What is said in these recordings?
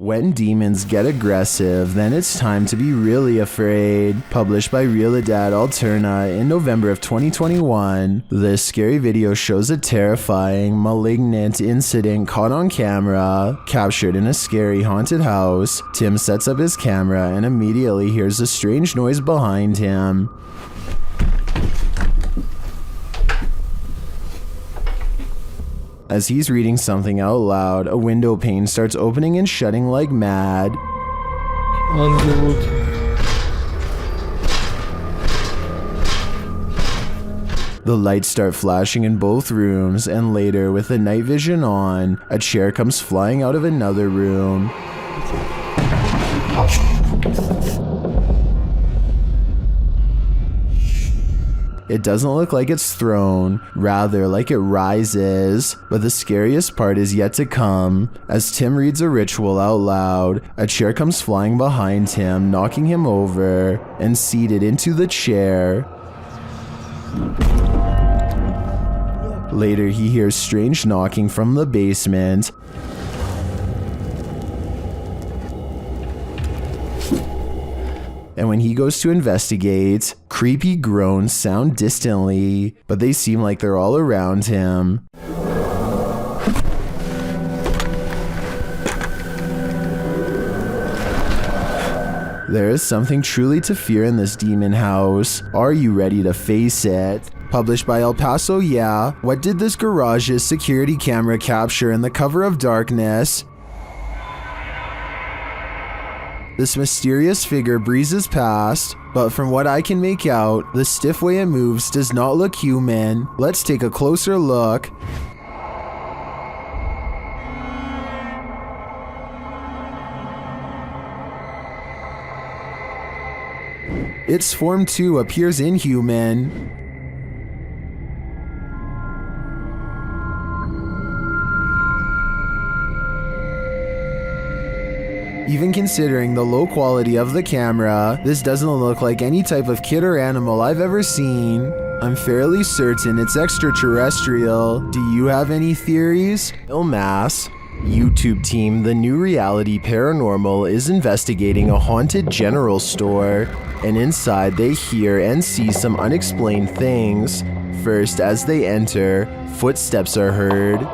When demons get aggressive, then it's time to be really afraid. Published by Realidad Alterna in November of 2021, this scary video shows a terrifying, malignant incident caught on camera, captured in a scary haunted house. Tim sets up his camera and immediately hears a strange noise behind him. As he's reading something out loud, a window pane starts opening and shutting like mad. The lights start flashing in both rooms, and later, with the night vision on, a chair comes flying out of another room. It doesn't look like it's thrown, rather like it rises. But the scariest part is yet to come. As Tim reads a ritual out loud, a chair comes flying behind him, knocking him over, and seated into the chair. Later, he hears strange knocking from the basement. And when he goes to investigate, creepy groans sound distantly, but they seem like they're all around him. There is something truly to fear in this demon house. Are you ready to face it? Published by El Paso, yeah. What did this garage's security camera capture in the cover of darkness? This mysterious figure breezes past, but from what I can make out, the stiff way it moves does not look human. Let's take a closer look. Its form too appears inhuman. Even considering the low quality of the camera, this doesn't look like any type of kid or animal I've ever seen. I'm fairly certain it's extraterrestrial. Do you have any theories? Ilmass. YouTube team The New Reality Paranormal is investigating a haunted general store, and inside they hear and see some unexplained things. First, as they enter, footsteps are heard.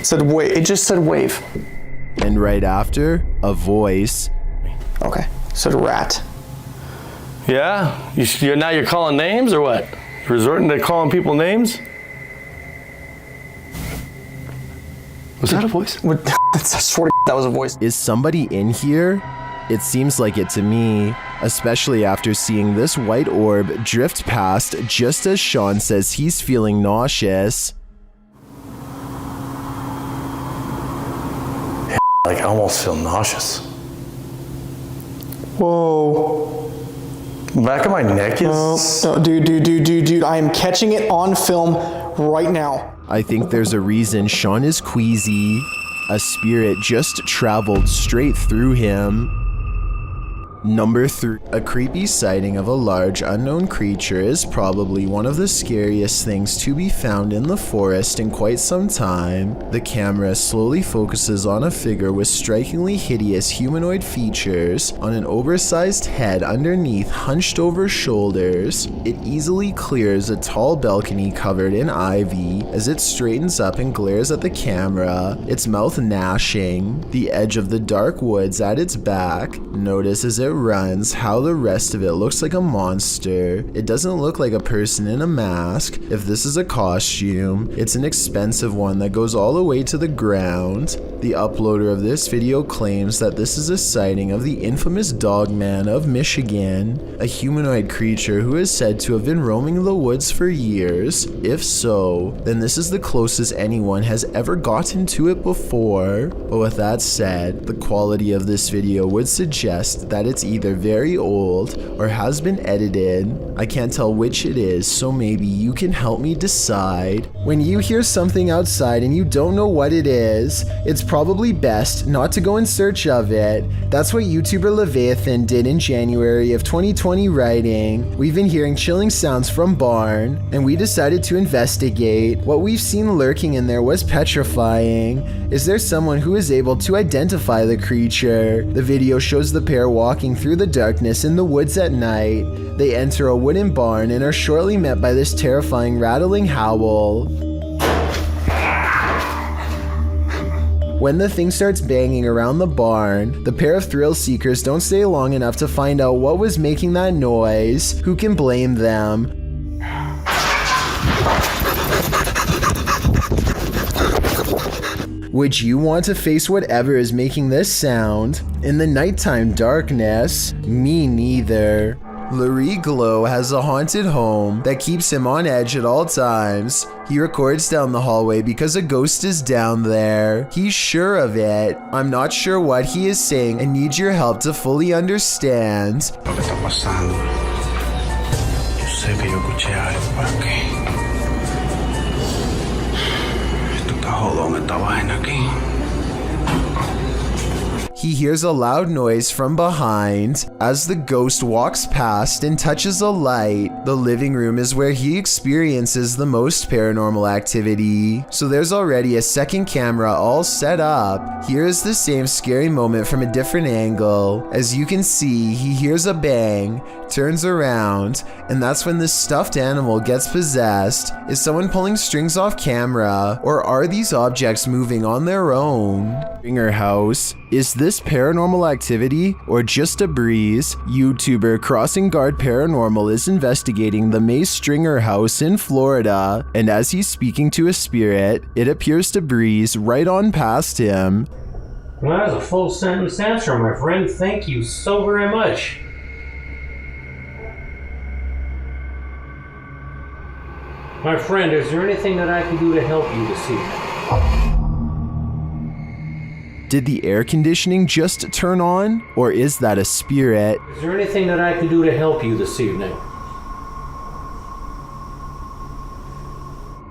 It just said wave. And right after, a voice. Okay, said rat. Yeah? Now you're calling names or what? Resorting to calling people names? Was that a voice? I swear to God, that was a voice. Is somebody in here? It seems like it to me, especially after seeing this white orb drift past just as Sean says he's feeling nauseous. Like, I almost feel nauseous. Whoa. The back of my neck is... No, dude, I am catching it on film right now. I think there's a reason Sean is queasy. A spirit just traveled straight through him. Number 3. A creepy sighting of a large unknown creature is probably one of the scariest things to be found in the forest in quite some time. The camera slowly focuses on a figure with strikingly hideous humanoid features on an oversized head underneath hunched over shoulders. It easily clears a tall balcony covered in ivy as it straightens up and glares at the camera, its mouth gnashing. The edge of the dark woods at its back. Notice as it runs how the rest of it looks like a monster. It doesn't look like a person in a mask. If this is a costume, it's an expensive one that goes all the way to the ground. The uploader of this video claims that this is a sighting of the infamous Dogman of Michigan, a humanoid creature who is said to have been roaming the woods for years. If so, then this is the closest anyone has ever gotten to it before. But with that said, the quality of this video would suggest that it's it's either very old or has been edited. I can't tell which it is, so maybe you can help me decide. When you hear something outside and you don't know what it is, it's probably best not to go in search of it. That's what YouTuber Leviathan did in January of 2020, writing, "We've been hearing chilling sounds from barn, and we decided to investigate. What we've seen lurking in there was petrifying. Is there someone who is able to identify the creature?" The video shows the pair walking through the darkness in the woods at night. They enter a wooden barn and are shortly met by this terrifying rattling howl. When the thing starts banging around the barn, the pair of thrill seekers don't stay long enough to find out what was making that noise. Who can blame them? Would you want to face whatever is making this sound? In the nighttime darkness? Me neither. Larry Glow has a haunted home that keeps him on edge at all times. He records down the hallway because a ghost is down there. He's sure of it. I'm not sure what he is saying and need your help to fully understand. Lo que está pasando. Yo sé que yo escuché algo por aquí. Esto está jodón, esta vaina aquí. He hears a loud noise from behind as the ghost walks past and touches a light. The living room is where he experiences the most paranormal activity, so there's already a second camera all set up. Here is the same scary moment from a different angle. As you can see, he hears a bang, turns around, and that's when this stuffed animal gets possessed. Is someone pulling strings off camera, or are these objects moving on their own? Stringer House. Is this paranormal activity or just a breeze? YouTuber Crossing Guard Paranormal is investigating the May Stringer House in Florida, and as he's speaking to a spirit, it appears to breeze right on past him. Well, that was a full sentence answer, my friend. Thank you so very much. My friend, is there anything that I can do to help you this evening? Did the air conditioning just turn on, or is that a spirit? Is there anything that I can do to help you this evening?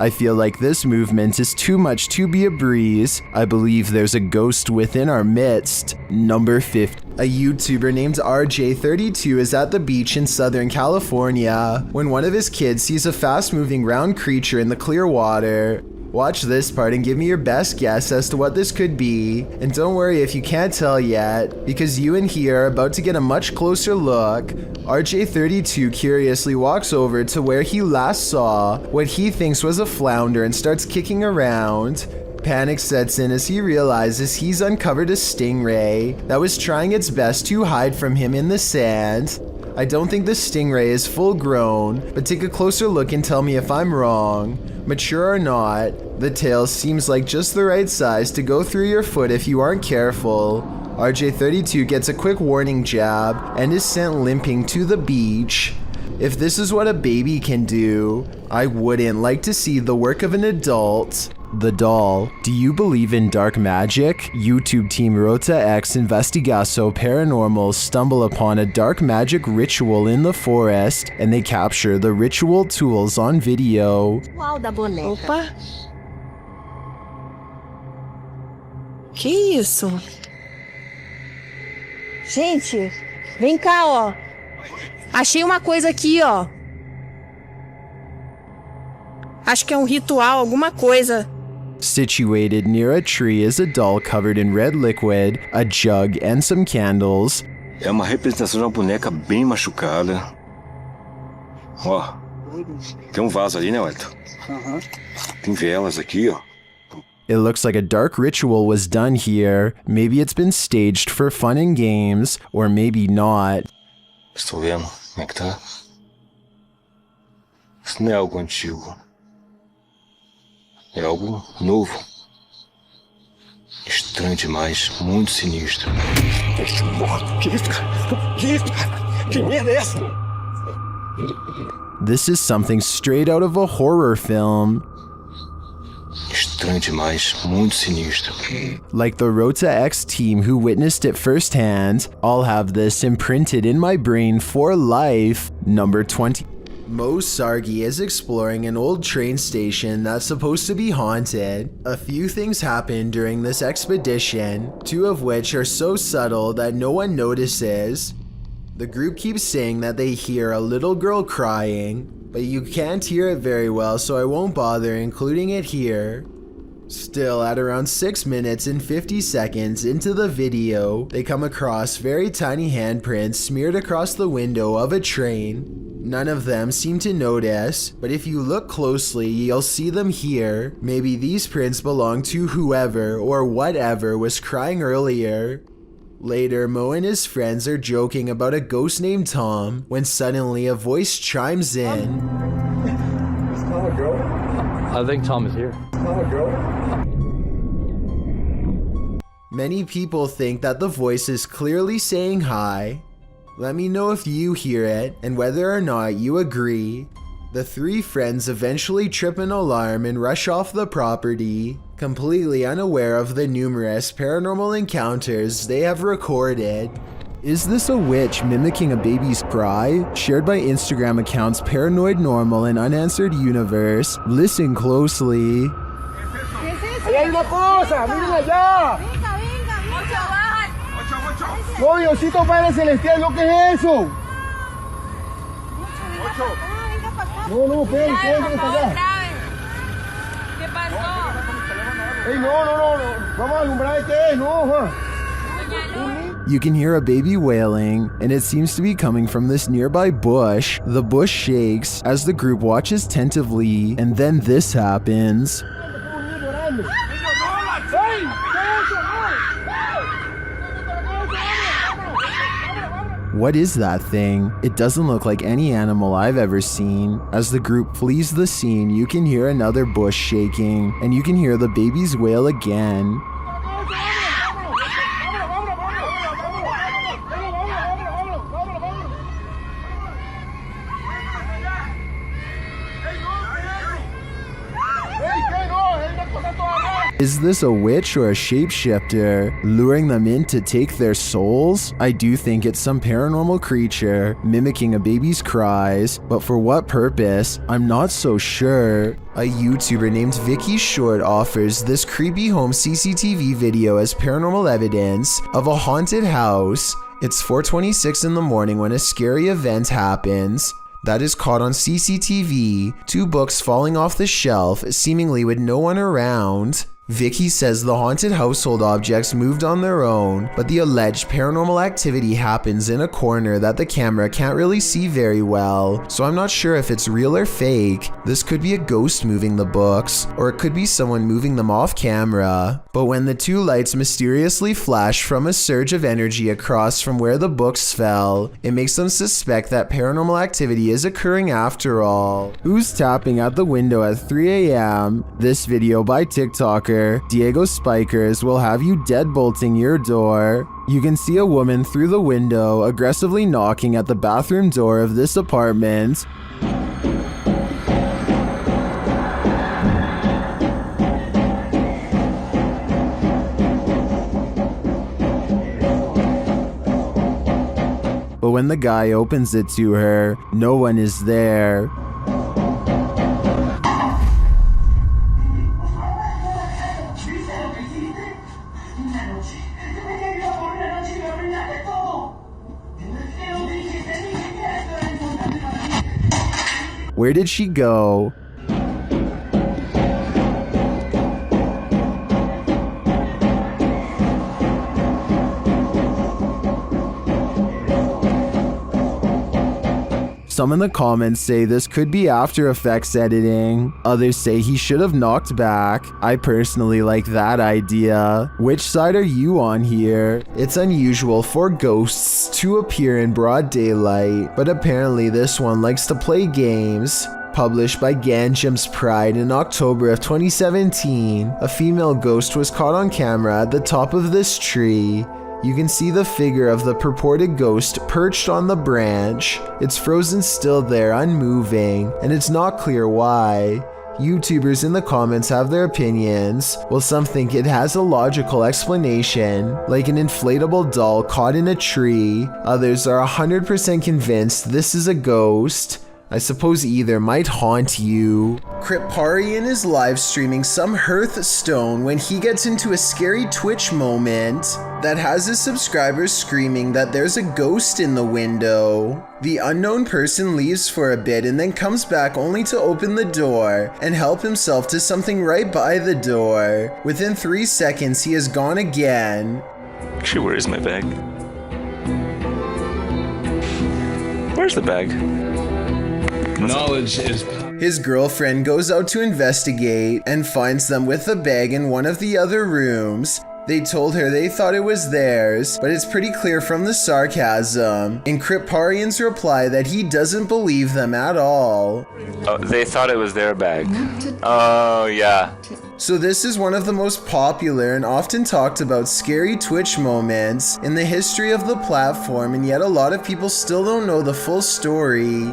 I feel like this movement is too much to be a breeze. I believe there's a ghost within our midst. Number 50. A YouTuber named RJ32 is at the beach in Southern California when one of his kids sees a fast-moving round creature in the clear water. Watch this part and give me your best guess as to what this could be. And don't worry if you can't tell yet, because you and he are about to get a much closer look. RJ32 curiously walks over to where he last saw what he thinks was a flounder and starts kicking around. Panic sets in as he realizes he's uncovered a stingray that was trying its best to hide from him in the sand. I don't think the stingray is full grown, but take a closer look and tell me if I'm wrong. Mature or not, the tail seems like just the right size to go through your foot if you aren't careful. RJ32 gets a quick warning jab and is sent limping to the beach. If this is what a baby can do, I wouldn't like to see the work of an adult. The doll. Do you believe in dark magic? YouTube team Rota X Investigaso Paranormal stumble upon a dark magic ritual in the forest, and they capture the ritual tools on video. Qual da boneca? Opa! Que isso? Gente, vem cá, ó. Achei uma coisa aqui, ó. Acho que é ritual, alguma coisa. Situated near a tree is a doll covered in red liquid, a jug, and some candles. É uma representação de uma boneca bem machucada. Ó, tem vaso ali, né, Wellington? Tem velas aqui, ó. It looks like a dark ritual was done here. Maybe it's been staged for fun and games, or maybe not. Estou vendo como é que tá. Isso não é algo antigo. É algo novo. Estranho demais, muito sinistro. Que isso, cara? Que isso? Que merda é essa? This is something straight out of a horror film. Estranho. estranho demais, muito sinistro. Like the Rota X team who witnessed it firsthand, I'll have this imprinted in my brain for life. Number 20. Mo Sargi is exploring an old train station that's supposed to be haunted. A few things happen during this expedition, two of which are so subtle that no one notices. The group keeps saying that they hear a little girl crying, but you can't hear it very well, so I won't bother including it here. Still, at around 6 minutes and 50 seconds into the video, they come across very tiny handprints smeared across the window of a train. None of them seem to notice, but if you look closely, you'll see them here. Maybe these prints belong to whoever or whatever was crying earlier. Later, Mo and his friends are joking about a ghost named Tom when suddenly a voice chimes in. Is Tom a girl? I think Tom is here. Tom a girl? Many people think that the voice is clearly saying hi. Let me know if you hear it and whether or not you agree. The three friends eventually trip an alarm and rush off the property, completely unaware of the numerous paranormal encounters they have recorded. Is this a witch mimicking a baby's cry? Shared by Instagram accounts Paranoid Normal and Unanswered Universe. Listen closely. ¡Ahí hay una cosa! ¡Miren allá! ¡No, Diosito Padre Celestial! ¿Lo que es eso? No, esperen, ¿qué está allá? ¿Qué pasó? ¡Ey, no! Vamos a alumbrar qué es, no, You can hear a baby wailing, and it seems to be coming from this nearby bush. The bush shakes as the group watches tentatively, and then this happens. What is that thing? It doesn't look like any animal I've ever seen. As the group flees the scene, you can hear another bush shaking, and you can hear the baby's wail again. Is this a witch or a shapeshifter, luring them in to take their souls? I do think it's some paranormal creature, mimicking a baby's cries, but for what purpose? I'm not so sure. A YouTuber named Vicky Short offers this creepy home CCTV video as paranormal evidence of a haunted house. It's 4:26 in the morning when a scary event happens. That is caught on CCTV, two books falling off the shelf, seemingly with no one around. Vicky says the haunted household objects moved on their own, but the alleged paranormal activity happens in a corner that the camera can't really see very well, so I'm not sure if it's real or fake. This could be a ghost moving the books, or it could be someone moving them off camera. But when the two lights mysteriously flash from a surge of energy across from where the books fell, it makes them suspect that paranormal activity is occurring after all. Who's tapping at the window at 3 a.m.? This video by TikToker Diego Spikers will have you deadbolting your door. You can see a woman through the window aggressively knocking at the bathroom door of this apartment. But when the guy opens it to her, no one is there. Where did she go? Some in the comments say this could be After Effects editing. Others say he should have knocked back. I personally like that idea. Which side are you on here? It's unusual for ghosts to appear in broad daylight, but apparently this one likes to play games. Published by Ganjam's Pride in October of 2017, a female ghost was caught on camera at the top of this tree. You can see the figure of the purported ghost perched on the branch. It's frozen still there, unmoving, and it's not clear why. YouTubers in the comments have their opinions, while some think it has a logical explanation, like an inflatable doll caught in a tree. Others are 100% convinced this is a ghost. I suppose either might haunt you. Kriparian is live streaming some Hearthstone when he gets into a scary Twitch moment that has his subscribers screaming that there's a ghost in the window. The unknown person leaves for a bit and then comes back only to open the door and help himself to something right by the door. Within 3 seconds, he is gone again. Actually, where is my bag? Where's the bag? Knowledge is His girlfriend goes out to investigate and finds them with the bag in one of the other rooms. They told her they thought it was theirs, but it's pretty clear from the sarcasm in Kriparian's reply that he doesn't believe them at all. Oh, they thought it was their bag. Oh, yeah. So this is one of the most popular and often talked about scary Twitch moments in the history of the platform, and yet a lot of people still don't know the full story.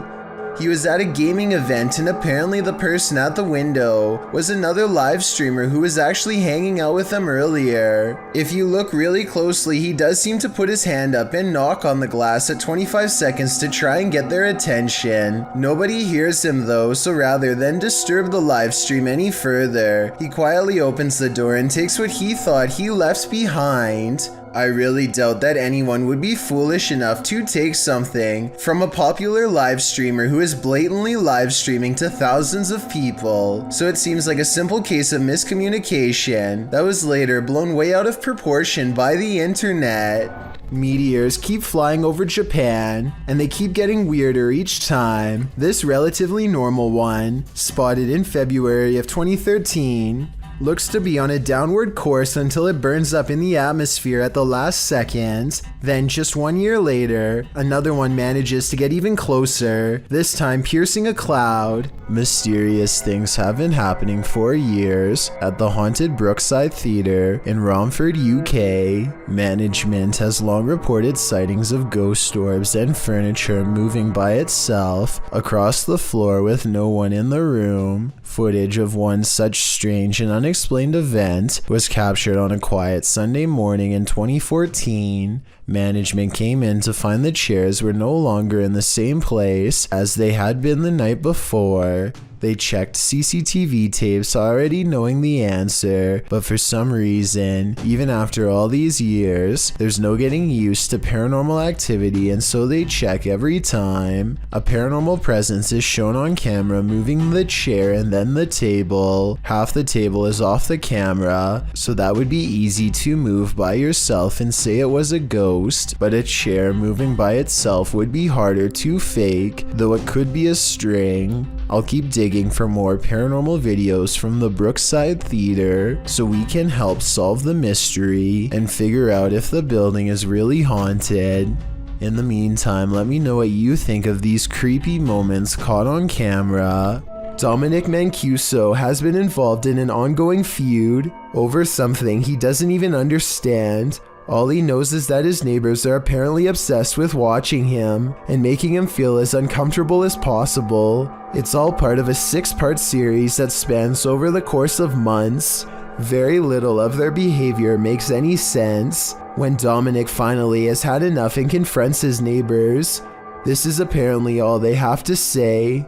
He was at a gaming event and apparently the person at the window was another live streamer who was actually hanging out with them earlier. If you look really closely, he does seem to put his hand up and knock on the glass at 25 seconds to try and get their attention. Nobody hears him though, so rather than disturb the live stream any further, he quietly opens the door and takes what he thought he left behind. I really doubt that anyone would be foolish enough to take something from a popular live streamer who is blatantly live streaming to thousands of people, so it seems like a simple case of miscommunication that was later blown way out of proportion by the internet. Meteors keep flying over Japan, and they keep getting weirder each time. This relatively normal one, spotted in February of 2013, looks to be on a downward course until it burns up in the atmosphere at the last second. Then just 1 year later, another one manages to get even closer, this time piercing a cloud. Mysterious things have been happening for years at the haunted Brookside Theatre in Romford, UK. Management has long reported sightings of ghost orbs and furniture moving by itself across the floor with no one in the room. Footage of one such strange and unexplained event was captured on a quiet Sunday morning in 2014. Management came in to find the chairs were no longer in the same place as they had been the night before. They checked CCTV tapes already knowing the answer, but for some reason, even after all these years, there's no getting used to paranormal activity, and so they check every time. A paranormal presence is shown on camera moving the chair and then the table. Half the table is off the camera, so that would be easy to move by yourself and say it was a ghost, but a chair moving by itself would be harder to fake, though it could be a string. I'll keep digging for more paranormal videos from the Brookside Theatre so we can help solve the mystery and figure out if the building is really haunted. In the meantime, let me know what you think of these creepy moments caught on camera. Dominic Mancuso has been involved in an ongoing feud over something he doesn't even understand. All he knows is that his neighbors are apparently obsessed with watching him and making him feel as uncomfortable as possible. It's all part of a 6-part series that spans over the course of months. Very little of their behavior makes any sense. When Dominic finally has had enough and confronts his neighbors, this is apparently all they have to say.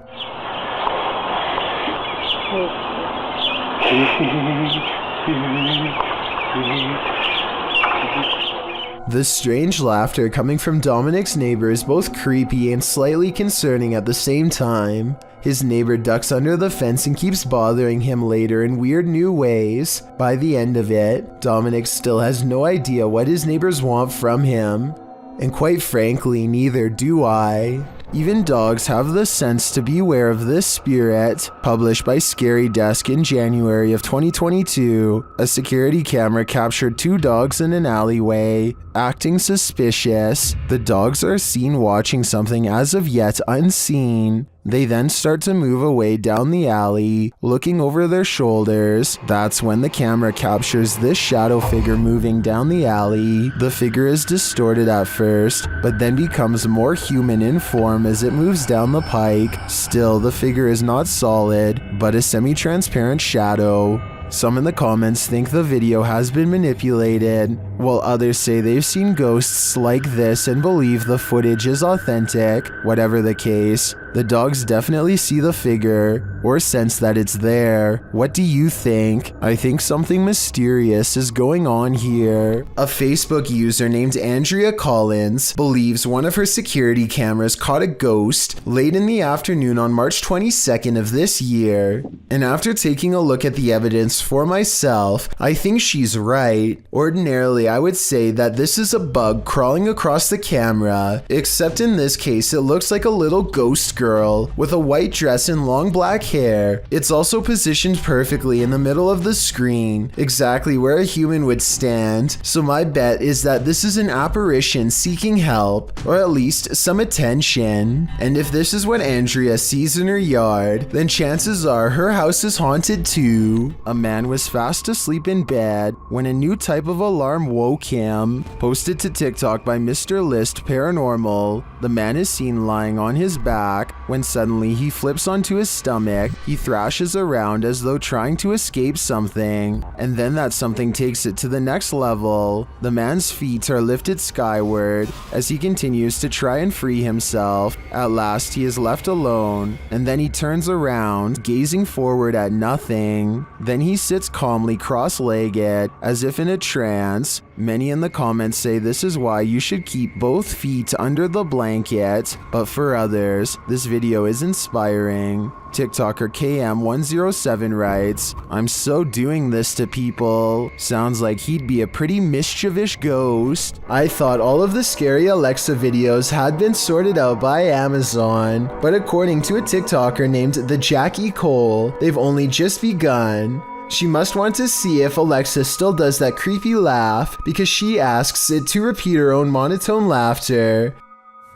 The strange laughter coming from Dominic's neighbor is both creepy and slightly concerning at the same time. His neighbor ducks under the fence and keeps bothering him later in weird new ways. By the end of it, Dominic still has no idea what his neighbors want from him. And quite frankly, neither do I. Even dogs have the sense to beware of this spirit. Published by Scary Desk in January of 2022, a security camera captured 2 dogs in an alleyway, acting suspicious. The dogs are seen watching something as of yet unseen. They then start to move away down the alley, looking over their shoulders. That's when the camera captures this shadow figure moving down the alley. The figure is distorted at first, but then becomes more human in form as it moves down the pike. Still, the figure is not solid, but a semi-transparent shadow. Some in the comments think the video has been manipulated, while others say they've seen ghosts like this and believe the footage is authentic. Whatever the case, the dogs definitely see the figure, or sense that it's there. What do you think? I think something mysterious is going on here. A Facebook user named Andrea Collins believes one of her security cameras caught a ghost late in the afternoon on March 22nd of this year. And after taking a look at the evidence for myself, I think she's right. Ordinarily, I would say that this is a bug crawling across the camera, except in this case, it looks like a little ghost girl with a white dress and long black hair. It's also positioned perfectly in the middle of the screen, exactly where a human would stand. So my bet is that this is an apparition seeking help, or at least some attention. And if this is what Andrea sees in her yard, then chances are her house is haunted too. A man was fast asleep in bed when a new type of alarm woke him. Posted to TikTok by Mr. List Paranormal, the man is seen lying on his back when suddenly he flips onto his stomach. He thrashes around as though trying to escape something, and then that something takes it to the next level. The man's feet are lifted skyward as he continues to try and free himself. At last he is left alone, and then he turns around, gazing forward at nothing. Then he sits calmly cross-legged, as if in a trance. Many in the comments say this is why you should keep both feet under the blanket, but for others, this video is inspiring. TikToker KM107 writes, "I'm so doing this to people. Sounds like he'd be a pretty mischievous ghost." I thought all of the scary Alexa videos had been sorted out by Amazon, but according to a TikToker named the Jackie Cole, they've only just begun. She must want to see if Alexa still does that creepy laugh, because she asks it to repeat her own monotone laughter.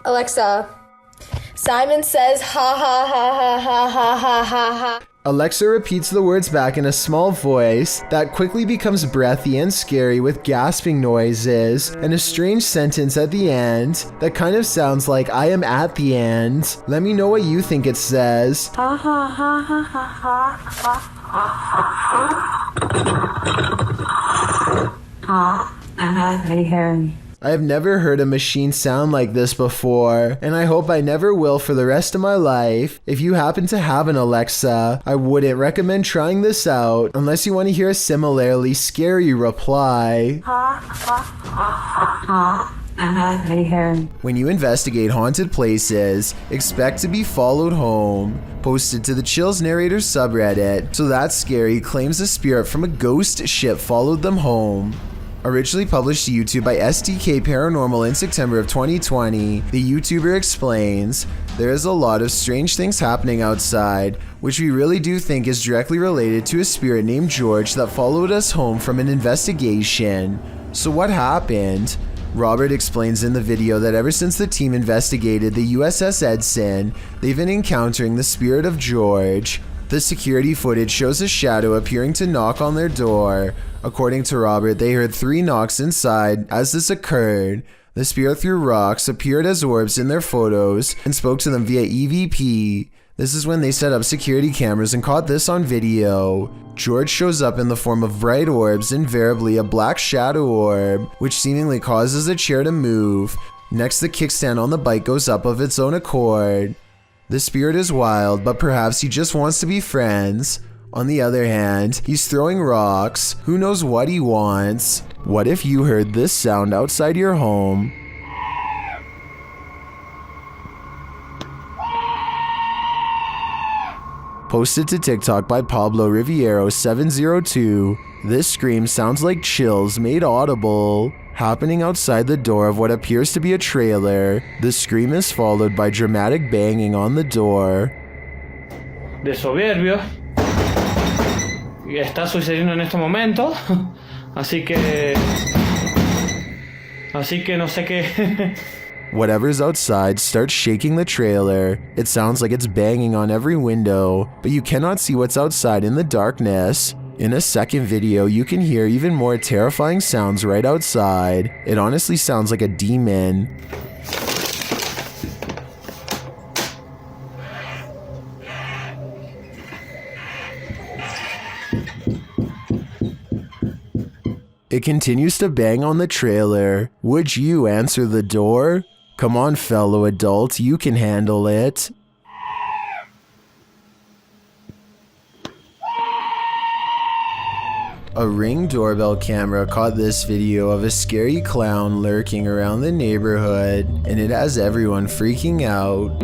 Alexa, Simon says ha ha ha ha ha ha ha ha ha. Alexa repeats the words back in a small voice that quickly becomes breathy and scary with gasping noises and a strange sentence at the end that kind of sounds like I am at the end. Let me know what you think it says. Ha ha ha ha ha ha. I have never heard a machine sound like this before, and I hope I never will for the rest of my life. If you happen to have an Alexa, I wouldn't recommend trying this out unless you want to hear a similarly scary reply. When you investigate haunted places, expect to be followed home. Posted to the Chills Narrator subreddit, So That's Scary claims a spirit from a ghost ship followed them home. Originally published to YouTube by SDK Paranormal in September of 2020, the YouTuber explains, "There is a lot of strange things happening outside, which we really do think is directly related to a spirit named George that followed us home from an investigation. So what happened?" Robert explains in the video that ever since the team investigated the USS Edson, they've been encountering the spirit of George. The security footage shows a shadow appearing to knock on their door. According to Robert, they heard 3 knocks inside as this occurred. The spirit threw rocks, appeared as orbs in their photos, and spoke to them via EVP. This is when they set up security cameras and caught this on video. George shows up in the form of bright orbs, invariably a black shadow orb, which seemingly causes a chair to move. Next, the kickstand on the bike goes up of its own accord. The spirit is wild, but perhaps he just wants to be friends. On the other hand, he's throwing rocks. Who knows what he wants? What if you heard this sound outside your home? Posted to TikTok by Pablo Riviero 702, this scream sounds like chills made audible. Happening outside the door of what appears to be a trailer, the scream is followed by dramatic banging on the door. De soberbio está sucediendo en este momento, así que no sé qué Whatever's outside starts shaking the trailer. It sounds like it's banging on every window, but you cannot see what's outside in the darkness. In a second video, you can hear even more terrifying sounds right outside. It honestly sounds like a demon. It continues to bang on the trailer. Would you answer the door? Come on, fellow adult, you can handle it. A Ring doorbell camera caught this video of a scary clown lurking around the neighborhood, and it has everyone freaking out.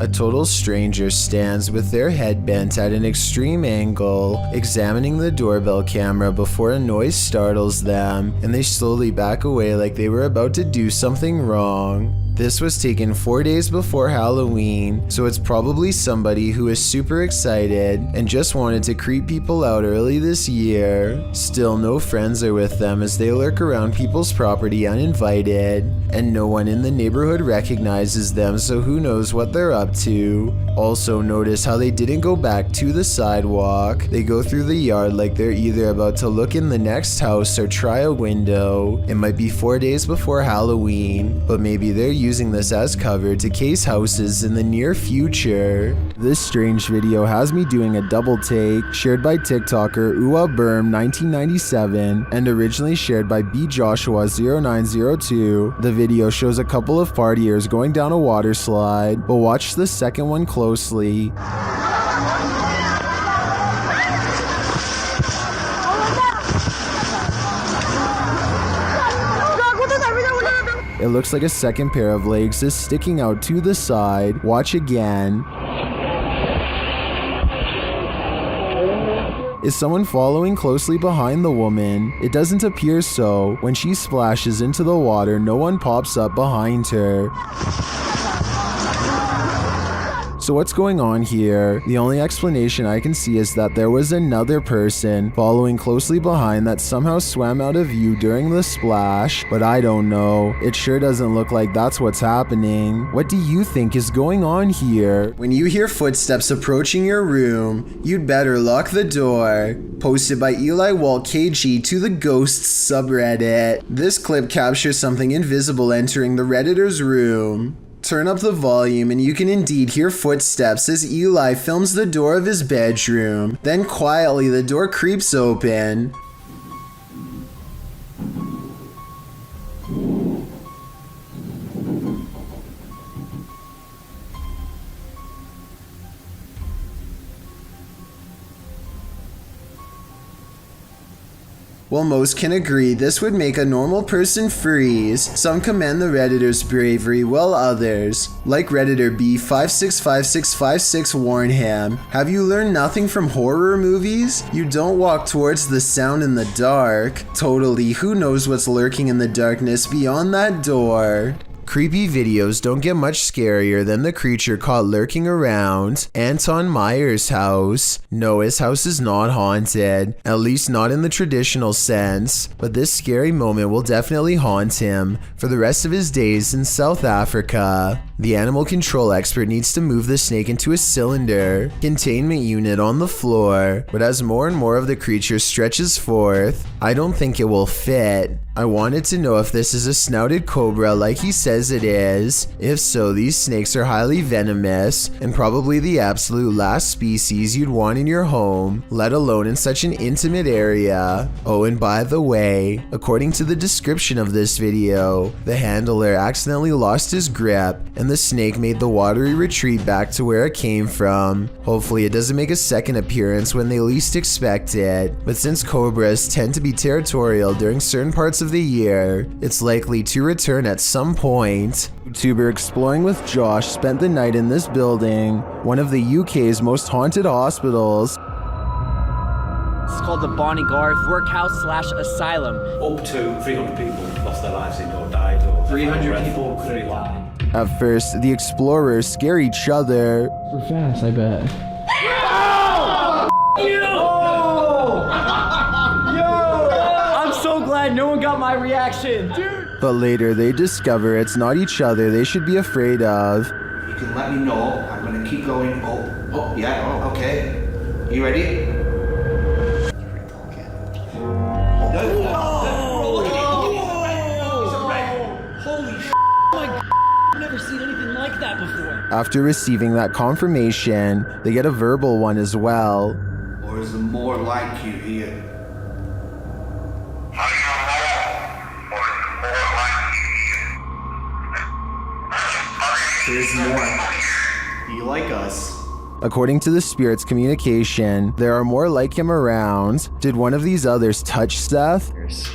A total stranger stands with their head bent at an extreme angle, examining the doorbell camera before a noise startles them, and they slowly back away like they were about to do something wrong. This was taken 4 days before Halloween, so it's probably somebody who is super excited and just wanted to creep people out early this year. Still, no friends are with them as they lurk around people's property uninvited, and no one in the neighborhood recognizes them, so who knows what they're up to. Also, notice how they didn't go back to the sidewalk. They go through the yard like they're either about to look in the next house or try a window. It might be 4 days before Halloween, but maybe they're using this as cover to case houses in the near future. This strange video has me doing a double take, shared by TikToker UaBerm1997 and originally shared by BJoshua0902. The video shows a couple of partiers going down a water slide, but watch the second one closely. It looks like a second pair of legs is sticking out to the side. Watch again. Is someone following closely behind the woman? It doesn't appear so. When she splashes into the water, no one pops up behind her. So what's going on here? The only explanation I can see is that there was another person following closely behind that somehow swam out of view during the splash, but I don't know. It sure doesn't look like that's what's happening. What do you think is going on here? When you hear footsteps approaching your room, you'd better lock the door. Posted by Eli Walt KG to the Ghosts subreddit. This clip captures something invisible entering the Redditor's room. Turn up the volume and you can indeed hear footsteps as Eli films the door of his bedroom. Then quietly the door creeps open. While most can agree this would make a normal person freeze, some commend the Redditor's bravery while others, like Redditor B565656 warn him, have you learned nothing from horror movies? You don't walk towards the sound in the dark. Totally, who knows what's lurking in the darkness beyond that door? Creepy videos don't get much scarier than the creature caught lurking around Anton Meyer's house. No, his house is not haunted, at least not in the traditional sense, but this scary moment will definitely haunt him for the rest of his days in South Africa. The animal control expert needs to move the snake into a cylinder containment unit on the floor, but as more and more of the creature stretches forth, I don't think it will fit. I wanted to know if this is a snouted cobra like he says it is. If so, these snakes are highly venomous and probably the absolute last species you'd want in your home, let alone in such an intimate area. Oh, and by the way, according to the description of this video, the handler accidentally lost his grip and the snake made the watery retreat back to where it came from. Hopefully it doesn't make a second appearance when they least expect it, but since cobras tend to be territorial during certain parts of the year, it's likely to return at some point. YouTuber Exploring with Josh spent the night in this building, one of the UK's most haunted hospitals. It's called the Bonnie Garth Workhouse / Asylum. Up to 300 people lost their lives in or died. Or 300 people could have died. At first, the explorers scare each other. Super fast, I bet. I'm so glad no one got my reaction, dude. But later, they discover it's not each other they should be afraid of. You can let me know. I'm gonna keep going. Oh, yeah, oh, okay. You ready? After receiving that confirmation, they get a verbal one as well. Or is there more like you here? There's more. You like us. According to the spirit's communication, there are more like him around. Did one of these others touch Seth?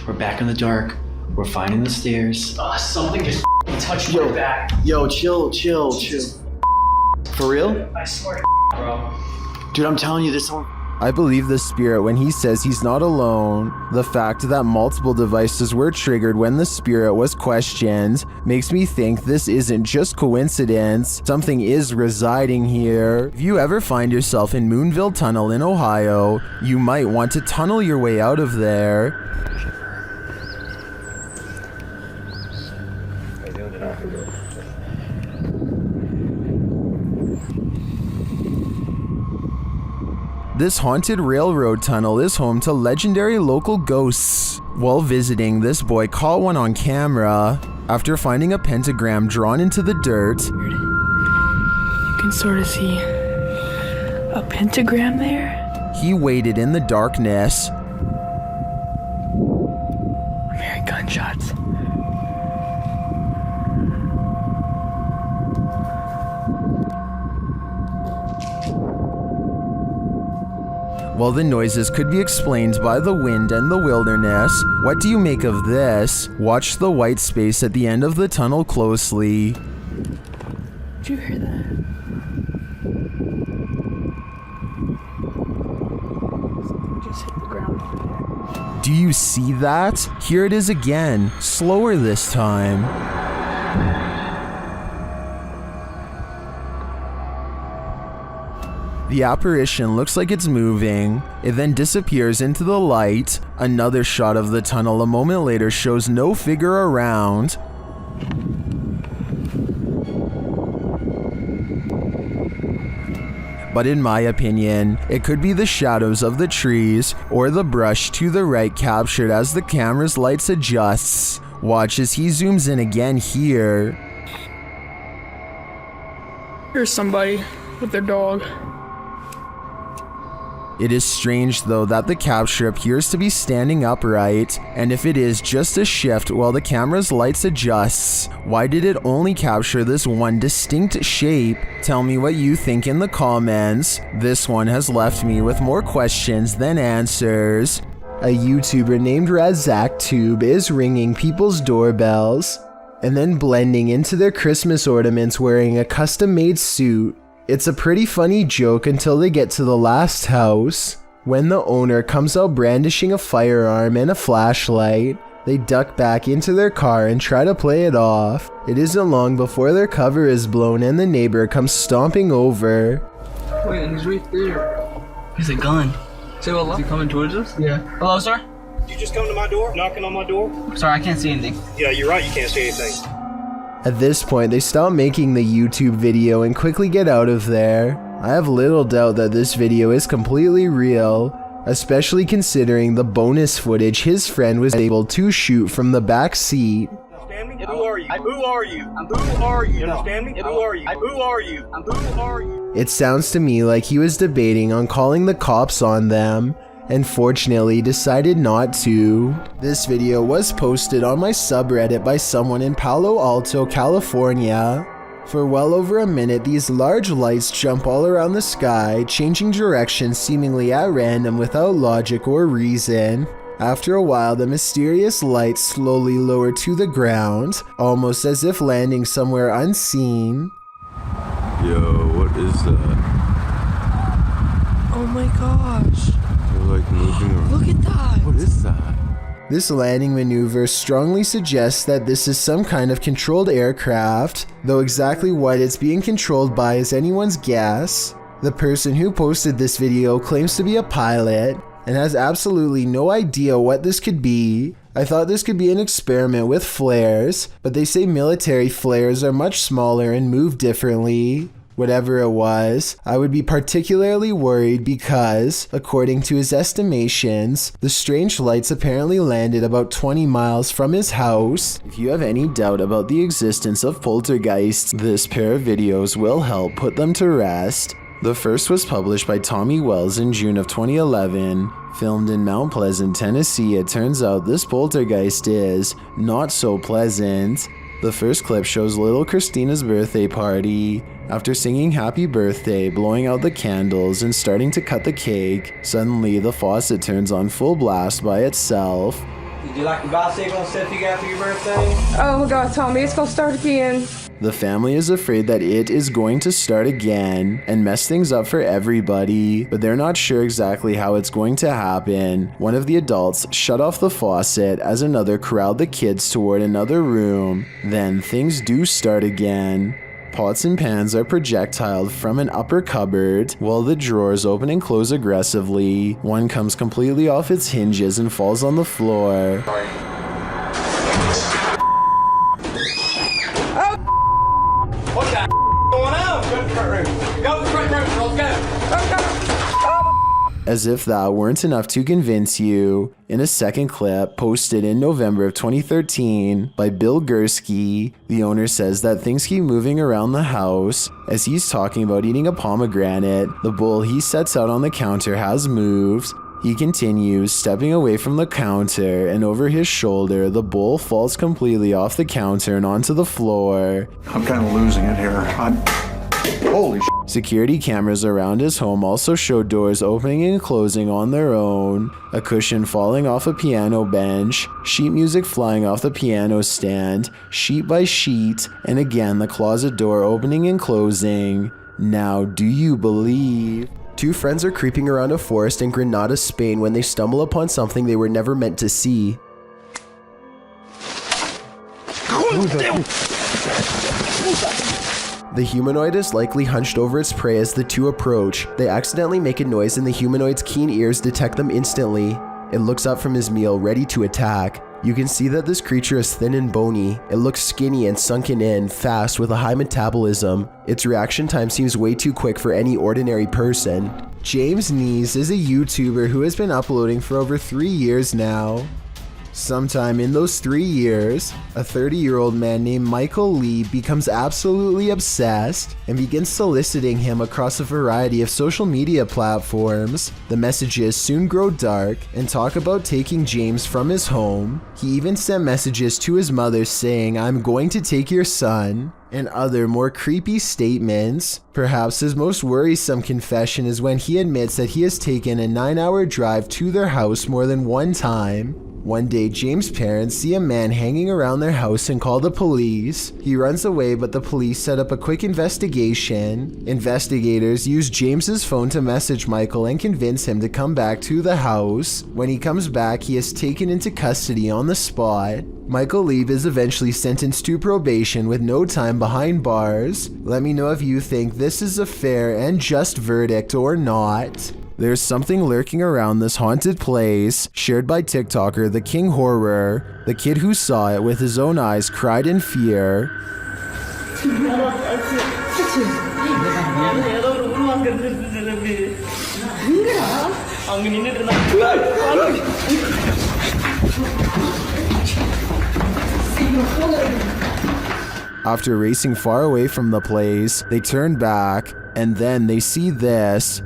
We're back in the dark. We're finding the stairs. Something just touched my back. Yo, chill. For real? I swear to bro. Dude, I'm telling you, this one. I believe the spirit when he says he's not alone. The fact that multiple devices were triggered when the spirit was questioned makes me think this isn't just coincidence. Something is residing here. If you ever find yourself in Moonville Tunnel in Ohio, you might want to tunnel your way out of there. This haunted railroad tunnel is home to legendary local ghosts. While visiting, this boy caught one on camera. After finding a pentagram drawn into the dirt, You can sort of see a pentagram there. he waited in the darkness. I'm hearing gunshots. While the noises could be explained by the wind and the wilderness, what do you make of this? Watch the white space at the end of the tunnel closely. Did you hear that? Something just hit the ground. Do you see that? Here it is again, slower this time. The apparition looks like it's moving. It then disappears into the light. Another shot of the tunnel a moment later shows no figure around. But in my opinion, it could be the shadows of the trees or the brush to the right captured as the camera's lights adjusts. Watch as he zooms in again here. Here's somebody with their dog. It is strange though that the capture appears to be standing upright, and if it is just a shift while the camera's lights adjusts, why did it only capture this one distinct shape? Tell me what you think in the comments. This one has left me with more questions than answers. A YouTuber named RazakTube is ringing people's doorbells and then blending into their Christmas ornaments wearing a custom-made suit. It's a pretty funny joke until they get to the last house. When the owner comes out brandishing a firearm and a flashlight, they duck back into their car and try to play it off. It isn't long before their cover is blown and the neighbor comes stomping over. Wait, he's right there. He's a gun. Say hello? Is he coming towards us? Yeah. Hello, sir? You just come to my door, knocking on my door? Sorry, I can't see anything. Yeah, you're right, you can't see anything. At this point, they stop making the YouTube video and quickly get out of there. I have little doubt that this video is completely real, especially considering the bonus footage his friend was able to shoot from the back seat. Understand me? Who are you? Who are you? Who are you? You understand me? Who are you? Who are you? Who are you? It sounds to me like he was debating on calling the cops on them, and fortunately decided not to. This video was posted on my subreddit by someone in Palo Alto, California. For well over a minute, these large lights jump all around the sky, changing direction seemingly at random without logic or reason. After a while, the mysterious lights slowly lower to the ground, almost as if landing somewhere unseen. Yo, what is that? Oh my gosh. They're like moving around. Look at that. What is that? This landing maneuver strongly suggests that this is some kind of controlled aircraft, though exactly what it's being controlled by is anyone's guess. The person who posted this video claims to be a pilot and has absolutely no idea what this could be. I thought this could be an experiment with flares, but they say military flares are much smaller and move differently. Whatever it was, I would be particularly worried because, according to his estimations, the strange lights apparently landed about 20 miles from his house. If you have any doubt about the existence of poltergeists, this pair of videos will help put them to rest. The first was published by Tommy Wells in June of 2011. Filmed in Mount Pleasant, Tennessee, it turns out this poltergeist is not so pleasant. The first clip shows little Christina's birthday party. After singing happy birthday, blowing out the candles, and starting to cut the cake, suddenly the faucet turns on full blast by itself. Did you like the bicycle and stuff you got for your birthday? Oh my God, Tommy, it's gonna start again. The family is afraid that it is going to start again and mess things up for everybody, but they're not sure exactly how it's going to happen. One of the adults shut off the faucet as another corralled the kids toward another room. Then things do start again. Pots and pans are projectiled from an upper cupboard, while the drawers open and close aggressively. One comes completely off its hinges and falls on the floor. What the going on? Go to the front room. Go to the front room. Let's go. As if that weren't enough to convince you, in a second clip posted in November of 2013 by Bill Gursky, the owner says that things keep moving around the house. As he's talking about eating a pomegranate, the bowl he sets out on the counter has moved. He continues, stepping away from the counter, and over his shoulder, the bowl falls completely off the counter and onto the floor. I'm kind of losing it here. Holy shit. Security cameras around his home also show doors opening and closing on their own, a cushion falling off a piano bench, sheet music flying off the piano stand, sheet by sheet, and again the closet door opening and closing. Now, do you believe? Two friends are creeping around a forest in Granada, Spain when they stumble upon something they were never meant to see. The humanoid is likely hunched over its prey as the two approach. They accidentally make a noise and the humanoid's keen ears detect them instantly. It looks up from his meal, ready to attack. You can see that this creature is thin and bony. It looks skinny and sunken in, fast, with a high metabolism. Its reaction time seems way too quick for any ordinary person. James Nees is a YouTuber who has been uploading for over 3 years now. Sometime in those 3 years, a 30-year-old man named Michael Lee becomes absolutely obsessed and begins soliciting him across a variety of social media platforms. The messages soon grow dark and talk about taking James from his home. He even sent messages to his mother saying, "I'm going to take your son," and other more creepy statements. Perhaps his most worrisome confession is when he admits that he has taken a 9-hour drive to their house more than one time. One day, James' parents see a man hanging around their house and call the police. He runs away, but the police set up a quick investigation. Investigators use James's phone to message Michael and convince him to come back to the house. When he comes back, he is taken into custody on the spot. Michael Lee is eventually sentenced to probation with no time behind bars. Let me know if you think this is a fair and just verdict or not. There's something lurking around this haunted place, shared by TikToker The King Horror. The kid who saw it with his own eyes cried in fear. After racing far away from the place, they turn back, and then they see this.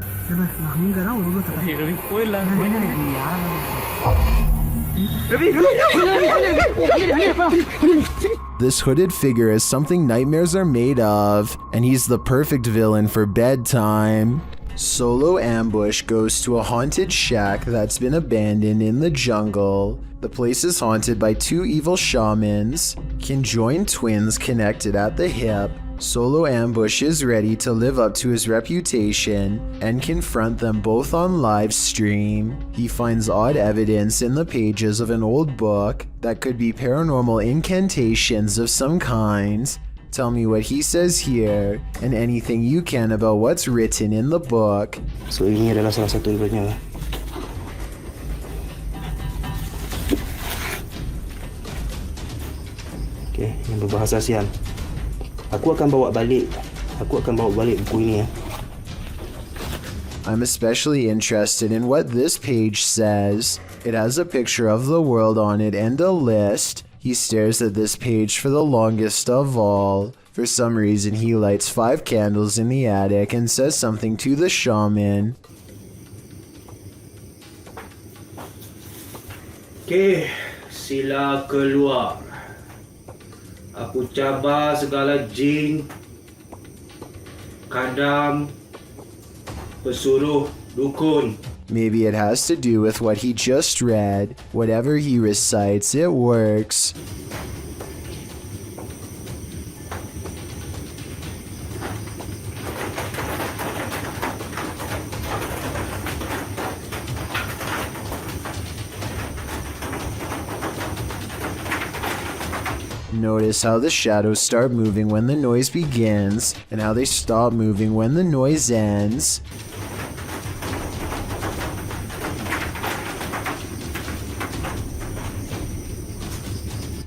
This hooded figure is something nightmares are made of, and he's the perfect villain for bedtime. Solo Ambush goes to a haunted shack that's been abandoned in the jungle. The place is haunted by two evil shamans, conjoined twins connected at the hip. Solo Ambush is ready to live up to his reputation and confront them both on live stream. He finds odd evidence in the pages of an old book that could be paranormal incantations of some kind. Tell me what he says here and anything you can about what's written in the book. So ini adalah salah satu daripadanya. Okey, yang berbahasa ASEAN. Aku akan bawa balik buku ini ya. I'm especially interested in what this page says. It has a picture of the world on it and a list. He stares at this page for the longest of all. For some reason, he lights 5 candles in the attic and says something to the shaman. Okey, sila keluar. Aku cabar segala jin, kadam, pesuruh, dukun. Maybe it has to do with what he just read. Whatever he recites, it works. Notice how the shadows start moving when the noise begins, and how they stop moving when the noise ends.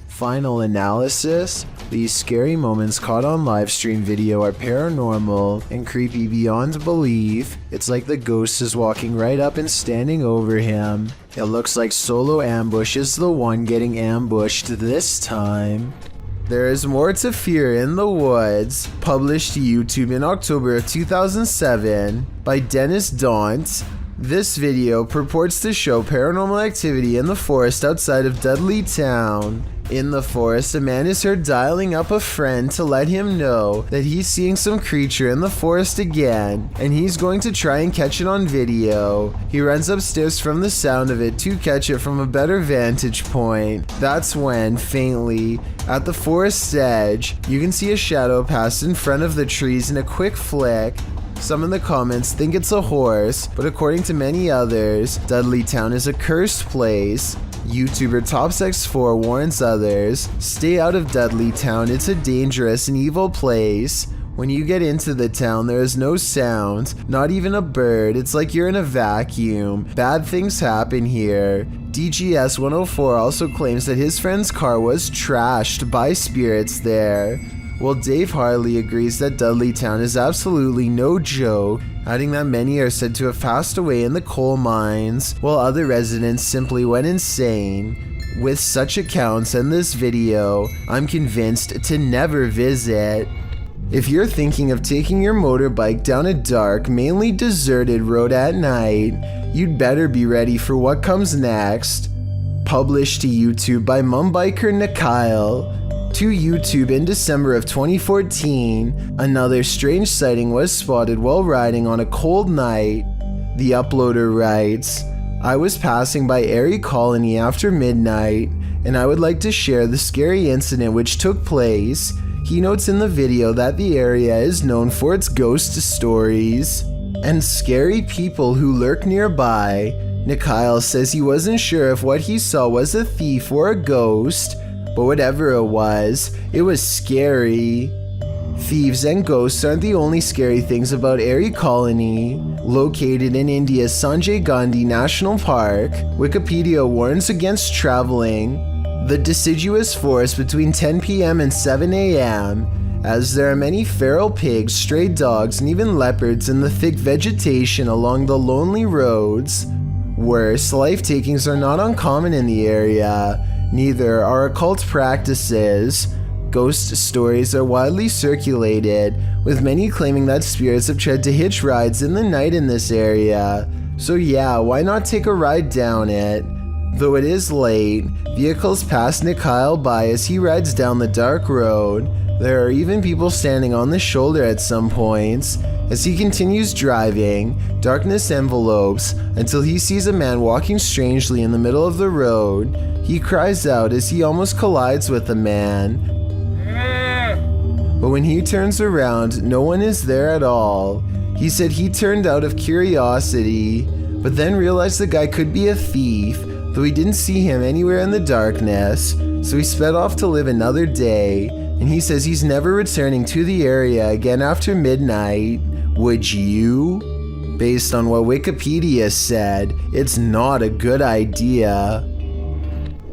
Final analysis: these scary moments caught on livestream video are paranormal and creepy beyond belief. It's like the ghost is walking right up and standing over him. It looks like Solo Ambush is the one getting ambushed this time. There is more to fear in the woods, published to YouTube in October of 2007 by Dennis Daunt. This video purports to show paranormal activity in the forest outside of Dudley Town. In the forest, a man is heard dialing up a friend to let him know that he's seeing some creature in the forest again, and he's going to try and catch it on video. He runs upstairs from the sound of it to catch it from a better vantage point. That's when, faintly, at the forest's edge, you can see a shadow pass in front of the trees in a quick flick. Some in the comments think it's a horse, but according to many others, Dudley Town is a cursed place. YouTuber TopsX4 warns others, stay out of Dudley Town, it's a dangerous and evil place. When you get into the town, there is no sound, not even a bird, it's like you're in a vacuum. Bad things happen here. DGS104 also claims that his friend's car was trashed by spirits there. Well, Dave Harley agrees that Dudley Town is absolutely no joke, adding that many are said to have passed away in the coal mines, while other residents simply went insane. With such accounts and this video, I'm convinced to never visit. If you're thinking of taking your motorbike down a dark, mainly deserted road at night, you'd better be ready for what comes next. Published to YouTube by Mumbiker Nikyle. To YouTube in December of 2014, another strange sighting was spotted while riding on a cold night. The uploader writes, I was passing by Erie Colony after midnight, and I would like to share the scary incident which took place. He notes in the video that the area is known for its ghost stories and scary people who lurk nearby. Nikyle says he wasn't sure if what he saw was a thief or a ghost, but whatever it was scary. Thieves and ghosts aren't the only scary things about Erie Colony. Located in India's Sanjay Gandhi National Park, Wikipedia warns against traveling the deciduous forest between 10 p.m. and 7 a.m., as there are many feral pigs, stray dogs, and even leopards in the thick vegetation along the lonely roads. Worse, life takings are not uncommon in the area. Neither are occult practices. Ghost stories are widely circulated, with many claiming that spirits have tried to hitch rides in the night in this area. So yeah, why not take a ride down it? Though it is late, vehicles pass Nikyle by as he rides down the dark road. There are even people standing on the shoulder at some points. As he continues driving, darkness envelopes until he sees a man walking strangely in the middle of the road. He cries out as he almost collides with the man. but when he turns around, no one is there at all. He said he turned out of curiosity, but then realized the guy could be a thief, though he didn't see him anywhere in the darkness, so he sped off to live another day, and he says he's never returning to the area again after midnight. Would you? Based on what Wikipedia said, it's not a good idea.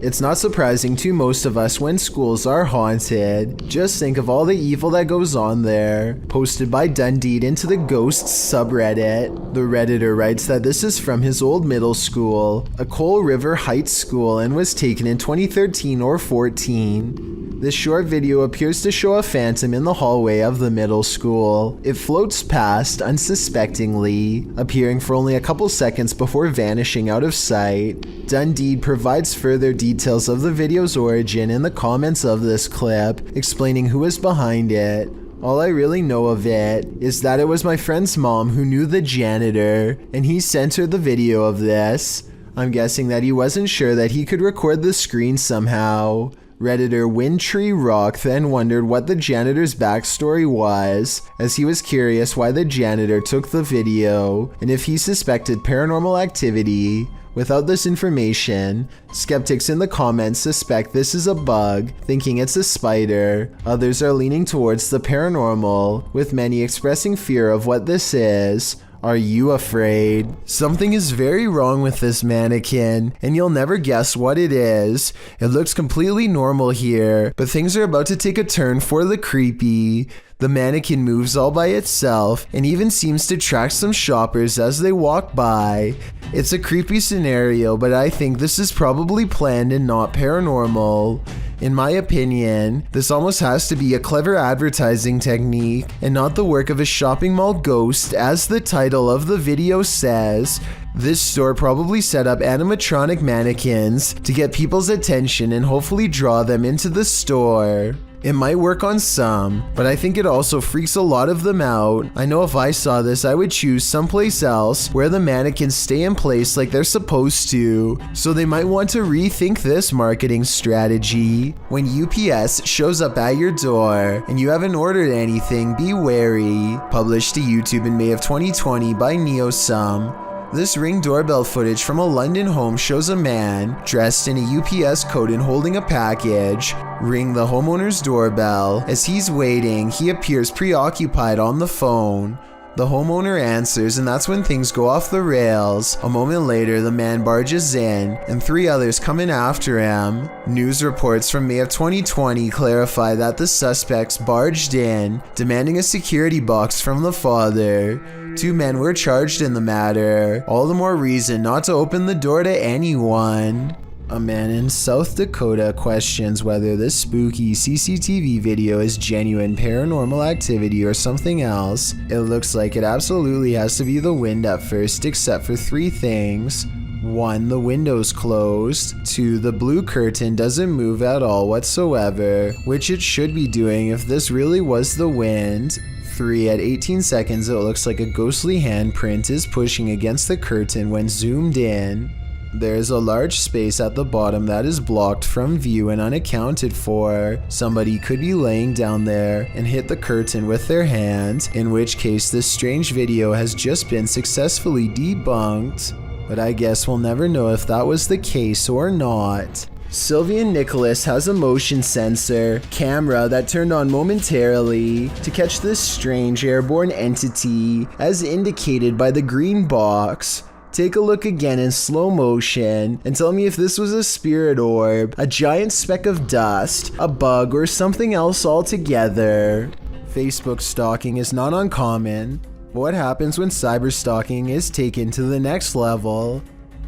It's not surprising to most of us when schools are haunted. Just think of all the evil that goes on there. Posted by Dundee into the Ghosts subreddit. The Redditor writes that this is from his old middle school, a Coal River Heights school, and was taken in 2013 or 14. This short video appears to show a phantom in the hallway of the middle school. It floats past unsuspectingly, appearing for only a couple seconds before vanishing out of sight. Dundee provides further details of the video's origin in the comments of this clip, explaining who is behind it. All I really know of it is that it was my friend's mom who knew the janitor, and he sent her the video of this. I'm guessing that he wasn't sure that he could record the screen somehow. Redditor Windtree Rock then wondered what the janitor's backstory was, as he was curious why the janitor took the video, and if he suspected paranormal activity. Without this information, skeptics in the comments suspect this is a bug, thinking it's a spider. Others are leaning towards the paranormal, with many expressing fear of what this is. Are you afraid? Something is very wrong with this mannequin, and you'll never guess what it is. It looks completely normal here, but things are about to take a turn for the creepy. The mannequin moves all by itself and even seems to track some shoppers as they walk by. It's a creepy scenario, but I think this is probably planned and not paranormal. In my opinion, this almost has to be a clever advertising technique and not the work of a shopping mall ghost, as the title of the video says. This store probably set up animatronic mannequins to get people's attention and hopefully draw them into the store. It might work on some, but I think it also freaks a lot of them out. I know if I saw this, I would choose someplace else where the mannequins stay in place like they're supposed to, so they might want to rethink this marketing strategy. When UPS shows up at your door and you haven't ordered anything, be wary. Published to YouTube in May of 2020 by NeoSum. This Ring doorbell footage from a London home shows a man dressed in a UPS coat and holding a package ring the homeowner's doorbell. As he's waiting, he appears preoccupied on the phone. The homeowner answers, and that's when things go off the rails. A moment later, the man barges in, and 3 others come in after him. News reports from May of 2020 clarify that the suspects barged in, demanding a security box from the father. 2 men were charged in the matter. All the more reason not to open the door to anyone. A man in South Dakota questions whether this spooky CCTV video is genuine paranormal activity or something else. It looks like it absolutely has to be the wind at first, except for 3 things. 1, the window's closed. 2, the blue curtain doesn't move at all whatsoever, which it should be doing if this really was the wind. 3, at 18 seconds, it looks like a ghostly handprint is pushing against the curtain when zoomed in. There is a large space at the bottom that is blocked from view and unaccounted for. Somebody could be laying down there and hit the curtain with their hand, in which case this strange video has just been successfully debunked. But I guess we'll never know if that was the case or not. Sylvia Nicholas has a motion sensor camera that turned on momentarily to catch this strange airborne entity as indicated by the green box. Take a look again in slow motion and tell me if this was a spirit orb, a giant speck of dust, a bug, or something else altogether. Facebook stalking is not uncommon. What happens when cyber stalking is taken to the next level?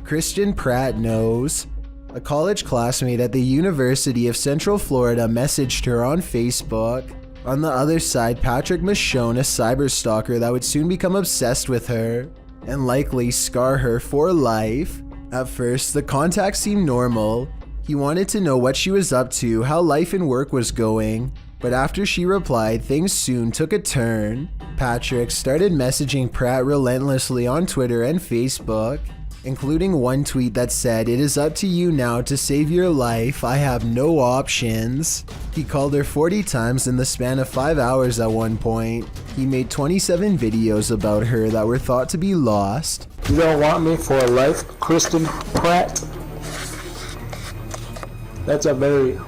Christian Pratt knows. A college classmate at the University of Central Florida messaged her on Facebook. On the other side, Patrick Michonne, a cyber stalker that would soon become obsessed with her and likely scar her for life. At first, the contact seemed normal. He wanted to know what she was up to, how life and work was going. But after she replied, things soon took a turn. Patrick started messaging Pratt relentlessly on Twitter and Facebook. including one tweet that said, "It is up to you now to save your life. I have no options." He called her 40 times in the span of 5 hours at one point. He made 27 videos about her that were thought to be lost. You don't want me for life, Kristen Pratt? That's a very,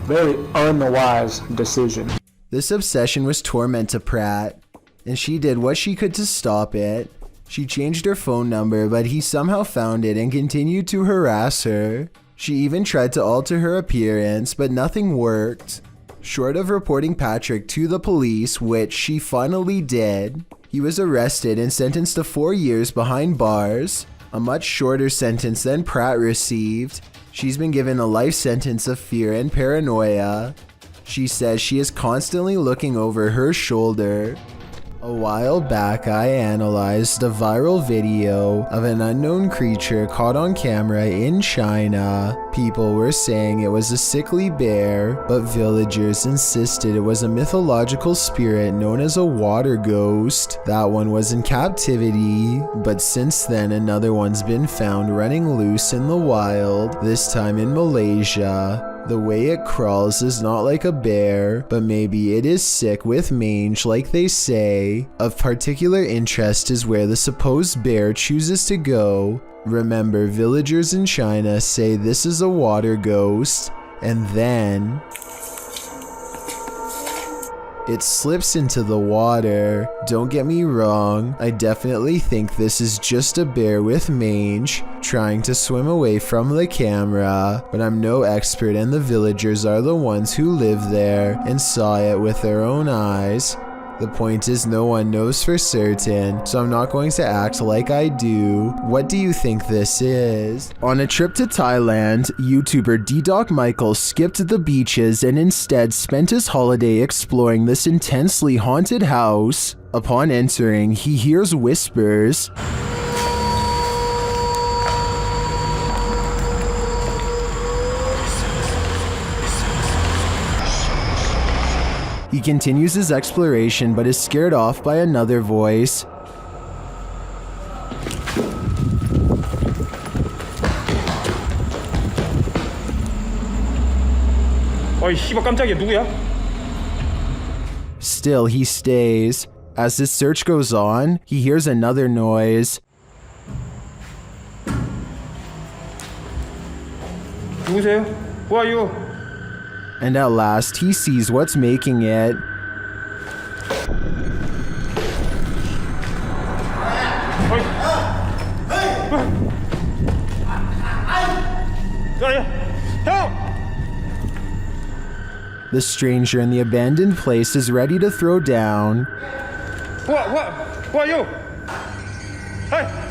very unwise decision. This obsession was torment to Pratt, and she did what she could to stop it. She changed her phone number, but he somehow found it and continued to harass her. She even tried to alter her appearance, but nothing worked. Short of reporting Patrick to the police, which she finally did, he was arrested and sentenced to 4 years behind bars, a much shorter sentence than Pratt received. She's been given a life sentence of fear and paranoia. She says she is constantly looking over her shoulder. A while back, I analyzed a viral video of an unknown creature caught on camera in China. People were saying it was a sickly bear, but villagers insisted it was a mythological spirit known as a water ghost. That one was in captivity, but since then another one's been found running loose in the wild, this time in Malaysia. The way it crawls is not like a bear, but maybe it is sick with mange like they say. Of particular interest is where the supposed bear chooses to go. Remember, villagers in China say this is a water ghost, and then it slips into the water. Don't get me wrong, I definitely think this is just a bear with mange trying to swim away from the camera, but I'm no expert and the villagers are the ones who live there and saw it with their own eyes. The point is no one knows for certain, so I'm not going to act like I do. What do you think this is? On a trip to Thailand, YouTuber D-Doc Michael skipped the beaches and instead spent his holiday exploring this intensely haunted house. Upon entering, he hears whispers. He continues his exploration but is scared off by another voice. 어이 씨발 깜짝이야 누구야? Still, he stays. As his search goes on, he hears another noise. 누구세요? Who are you? And at last, he sees what's making it. The stranger in the abandoned place is ready to throw down. Who are you? Hey!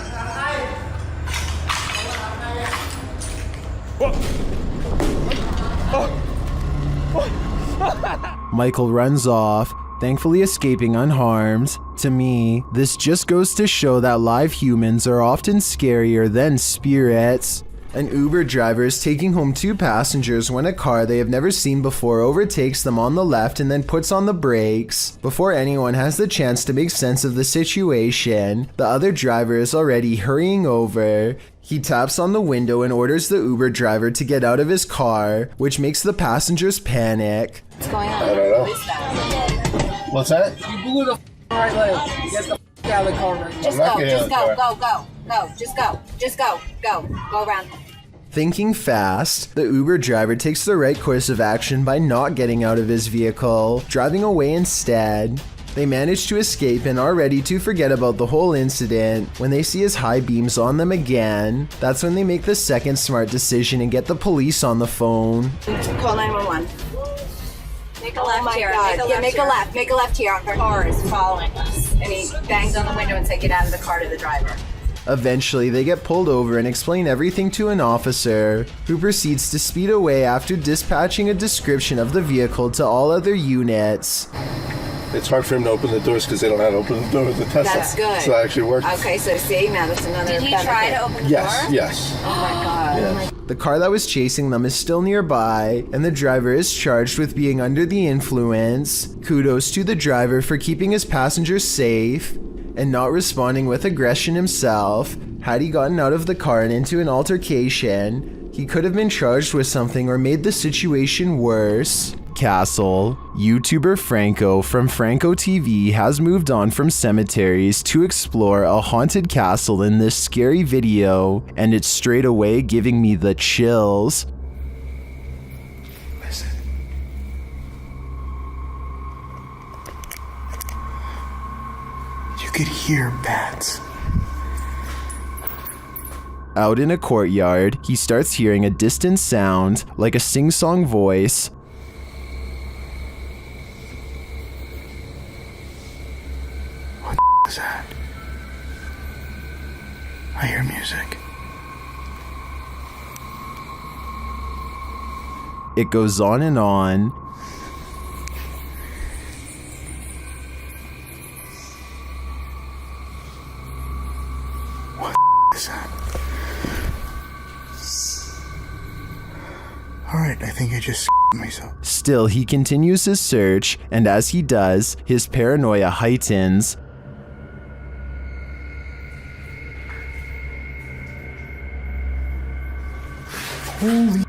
Michael runs off, thankfully escaping unharmed. To me, this just goes to show that live humans are often scarier than spirits. An Uber driver is taking home 2 passengers when a car they have never seen before overtakes them on the left and then puts on the brakes. Before anyone has the chance to make sense of the situation, the other driver is already hurrying over. He taps on the window and orders the Uber driver to get out of his car, which makes the passengers panic. What's going on? I don't know. What is that? What's that? You blew the right leg. Get the out of the car right now. Just go, just go around. Thinking fast, the Uber driver takes the right course of action by not getting out of his vehicle, driving away instead. They manage to escape and are ready to forget about the whole incident when they see his high beams on them again. That's when they make the second smart decision and get the police on the phone. Call 911. Make a left here. Make a left here. Our car is following us. And he bangs on the window and said, get out of the car to the driver. Eventually, they get pulled over and explain everything to an officer, who proceeds to speed away after dispatching a description of the vehicle to all other units. It's hard for him to open the doors because they don't know how to open the door with the Tesla. That's good. So that actually worked. Okay, so see, now that's another Did he try to open the door? Yes. Oh my God. Yeah. The car that was chasing them is still nearby, and the driver is charged with being under the influence. Kudos to the driver for keeping his passengers safe and not responding with aggression himself. Had he gotten out of the car and into an altercation, he could have been charged with something or made the situation worse. Castle. YouTuber Franco from Franco TV has moved on from cemeteries to explore a haunted castle in this scary video, and it's straight away giving me the chills. Listen. You could hear bats. Out in a courtyard, he starts hearing a distant sound, like a sing-song voice. What is that? I hear music. It goes on and on. What is that? Alright, I think I just myself. Still, he continues his search, and as he does, his paranoia heightens. Holy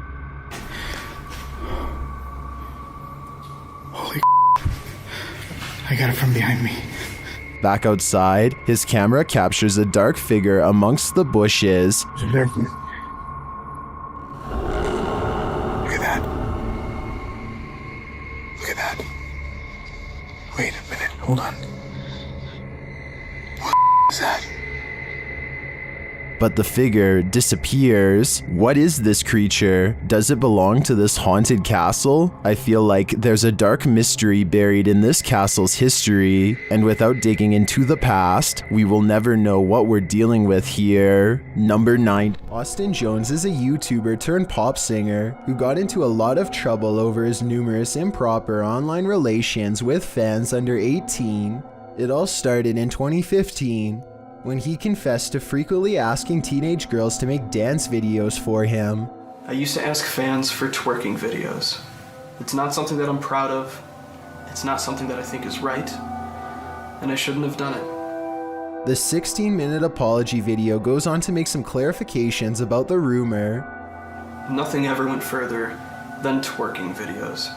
I got it from behind me. Back outside, his camera captures a dark figure amongst the bushes. Look at that. Look at that. Wait a minute, hold on. What is that? But the figure disappears. What is this creature? Does it belong to this haunted castle? I feel like there's a dark mystery buried in this castle's history, and without digging into the past, we will never know what we're dealing with here. Number 9. Austin Jones is a YouTuber turned pop singer who got into a lot of trouble over his numerous improper online relations with fans under 18. It all started in 2015. When he confessed to frequently asking teenage girls to make dance videos for him. I used to ask fans for twerking videos. It's not something that I'm proud of. It's not something that I think is right. And I shouldn't have done it. The 16-minute apology video goes on to make some clarifications about the rumor. Nothing ever went further than twerking videos.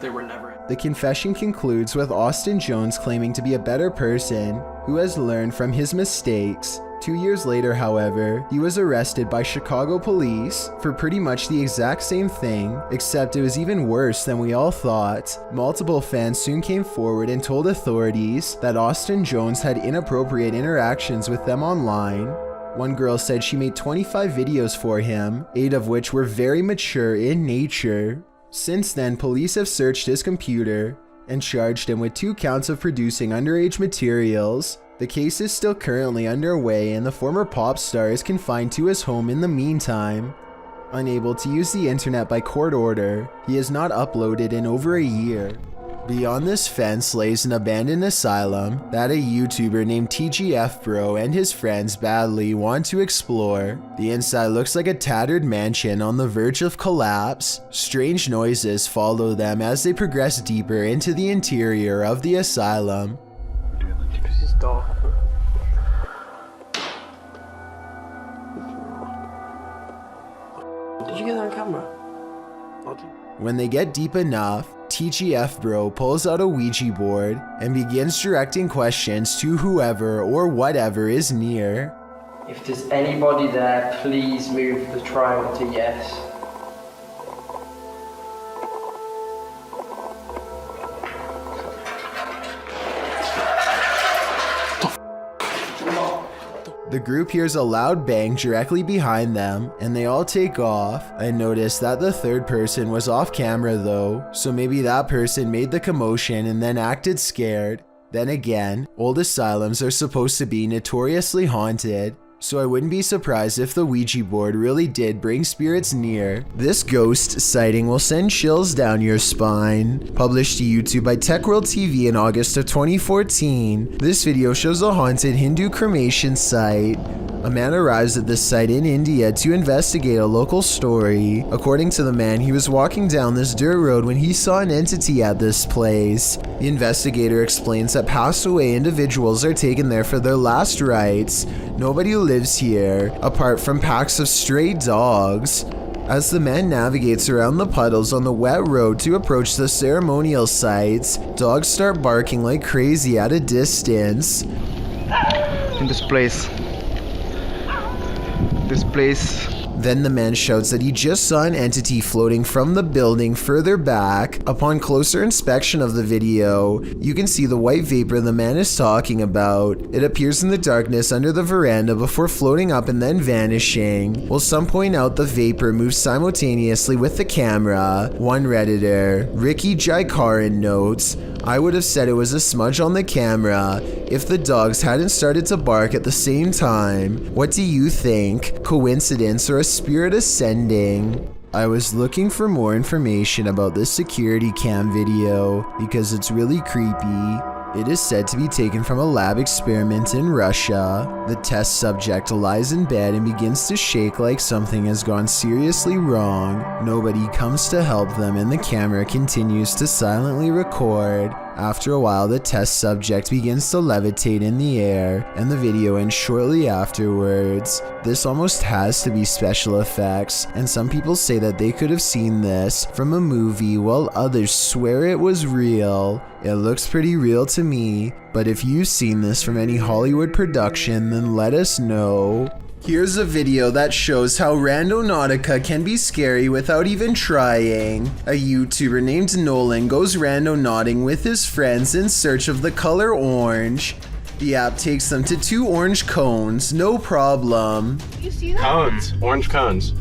They were never. The confession concludes with Austin Jones claiming to be a better person who has learned from his mistakes. 2 years later, however, he was arrested by Chicago police for pretty much the exact same thing, except it was even worse than we all thought. Multiple fans soon came forward and told authorities that Austin Jones had inappropriate interactions with them online. One girl said she made 25 videos for him, 8 of which were very mature in nature. Since then, police have searched his computer and charged him with 2 counts of producing underage materials. The case is still currently underway, and the former pop star is confined to his home in the meantime. Unable to use the internet by court order, he has not uploaded in over a year. Beyond this fence lays an abandoned asylum that a YouTuber named TGF Bro and his friends badly want to explore. The inside looks like a tattered mansion on the verge of collapse. Strange noises follow them as they progress deeper into the interior of the asylum. This is dark. Did you get that on camera? When they get deep enough, TGF Bro pulls out a Ouija board and begins directing questions to whoever or whatever is near. If there's anybody there, please move the triangle to yes. The group hears a loud bang directly behind them, and they all take off. I noticed that the third person was off camera though, so maybe that person made the commotion and then acted scared. Then again, old asylums are supposed to be notoriously haunted, so I wouldn't be surprised if the Ouija board really did bring spirits near. This ghost sighting will send chills down your spine. Published to YouTube by TechWorld TV in August of 2014, this video shows a haunted Hindu cremation site. A man arrives at this site in India to investigate a local story. According to the man, he was walking down this dirt road when he saw an entity at this place. The investigator explains that passed away individuals are taken there for their last rites. Nobody who lives lives here, apart from packs of stray dogs. As the man navigates around the puddles on the wet road to approach the ceremonial sites, dogs start barking like crazy at a distance. In this place. Then the man shouts that he just saw an entity floating from the building further back. Upon closer inspection of the video, you can see the white vapor the man is talking about. It appears in the darkness under the veranda before floating up and then vanishing. While some point out the vapor moves simultaneously with the camera. One Redditor, Ricky Jaikaran, notes, "I would have said it was a smudge on the camera if the dogs hadn't started to bark at the same time. What do you think? Coincidence or a spirit ascending?" I was looking for more information about this security cam video because it's really creepy. It is said to be taken from a lab experiment in Russia. The test subject lies in bed and begins to shake like something has gone seriously wrong. Nobody comes to help them and the camera continues to silently record. After a while, the test subject begins to levitate in the air, and the video ends shortly afterwards. This almost has to be special effects, and some people say that they could have seen this from a movie while others swear it was real. It looks pretty real to me, but if you've seen this from any Hollywood production, then let us know. Here's a video that shows how Randonautica can be scary without even trying. A YouTuber named Nolan goes randonauting with his friends in search of the color orange. The app takes them to 2 orange cones, no problem. You see that? Cones. Orange cones.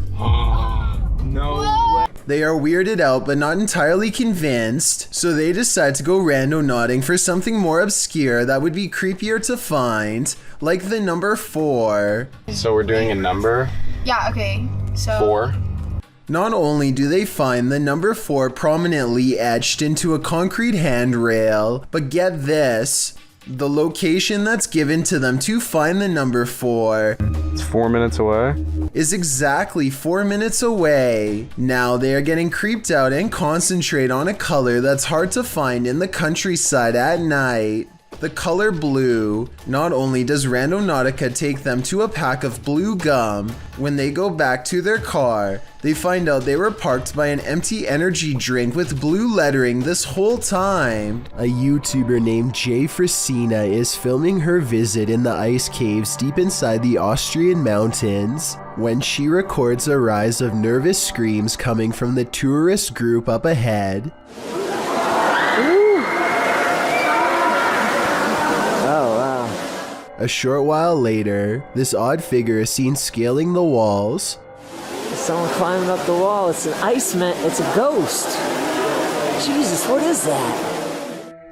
No way. They are weirded out but not entirely convinced, so they decide to go randonauting for something more obscure that would be creepier to find, like the number 4. So we're doing a number? Yeah, okay. So 4. Not only do they find the number 4 prominently etched into a concrete handrail, but get this, the location that's given to them to find the number 4 It's 4 minutes away? is exactly 4 minutes away. Now they are getting creeped out and concentrate on a color that's hard to find in the countryside at night. The color blue. Not only does Randonautica take them to a pack of blue gum, when they go back to their car, they find out they were parked by an empty energy drink with blue lettering this whole time. A YouTuber named Jay Frasina is filming her visit in the ice caves deep inside the Austrian mountains when she records a rise of nervous screams coming from the tourist group up ahead. A short while later, this odd figure is seen scaling the walls. Someone climbing up the wall. It's an Iceman. It's a ghost. Jesus, what is that?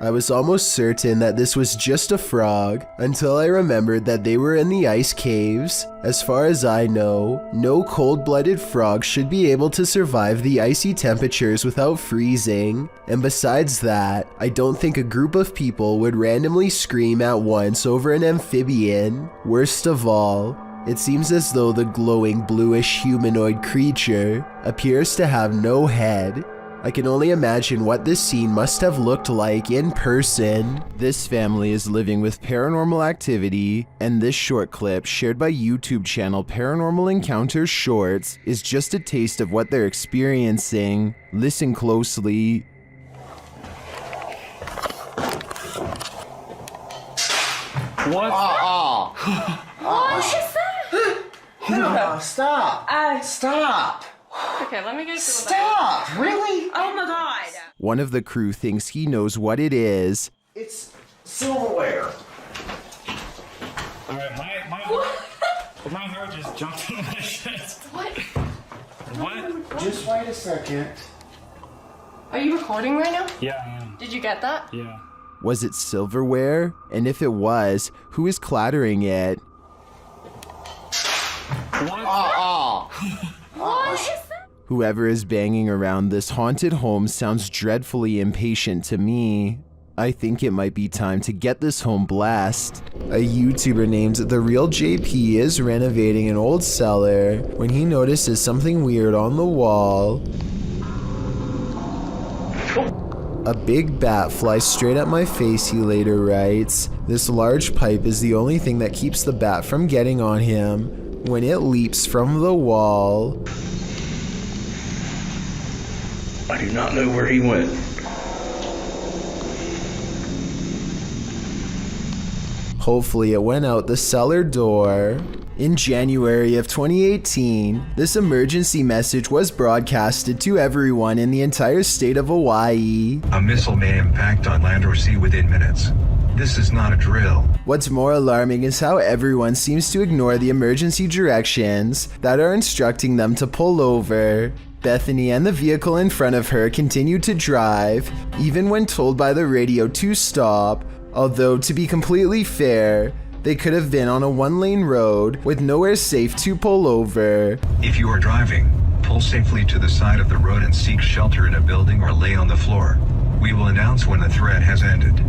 I was almost certain that this was just a frog until I remembered that they were in the ice caves. As far as I know, no cold-blooded frog should be able to survive the icy temperatures without freezing. And besides that, I don't think a group of people would randomly scream at once over an amphibian. Worst of all, it seems as though the glowing bluish humanoid creature appears to have no head. I can only imagine what this scene must have looked like in person. This family is living with paranormal activity, and this short clip shared by YouTube channel Paranormal Encounters Shorts is just a taste of what they're experiencing. Listen closely. What? What is that? No, stop. Stop. Okay, let me get to Stop! Really? Oh my god! One of the crew thinks he knows what it is. It's silverware. Alright, my heart just jumped in my chest. What? What? Just wait a second. Are you recording right now? Yeah, I am. Did you get that? Yeah. Was it silverware? And if it was, who is clattering it? What? What is that? Whoever is banging around this haunted home sounds dreadfully impatient to me. I think it might be time to get this home blessed. A YouTuber named The Real JP is renovating an old cellar when he notices something weird on the wall. A big bat flies straight at my face, he later writes. This large pipe is the only thing that keeps the bat from getting on him when it leaps from the wall. I do not know where he went. Hopefully it went out the cellar door. In January of 2018, this emergency message was broadcasted to everyone in the entire state of Hawaii. A missile may impact on land or sea within minutes. This is not a drill. What's more alarming is how everyone seems to ignore the emergency directions that are instructing them to pull over. Bethany and the vehicle in front of her continued to drive, even when told by the radio to stop, although to be completely fair, they could have been on a one-lane road with nowhere safe to pull over. If you are driving, pull safely to the side of the road and seek shelter in a building or lay on the floor. We will announce when the threat has ended.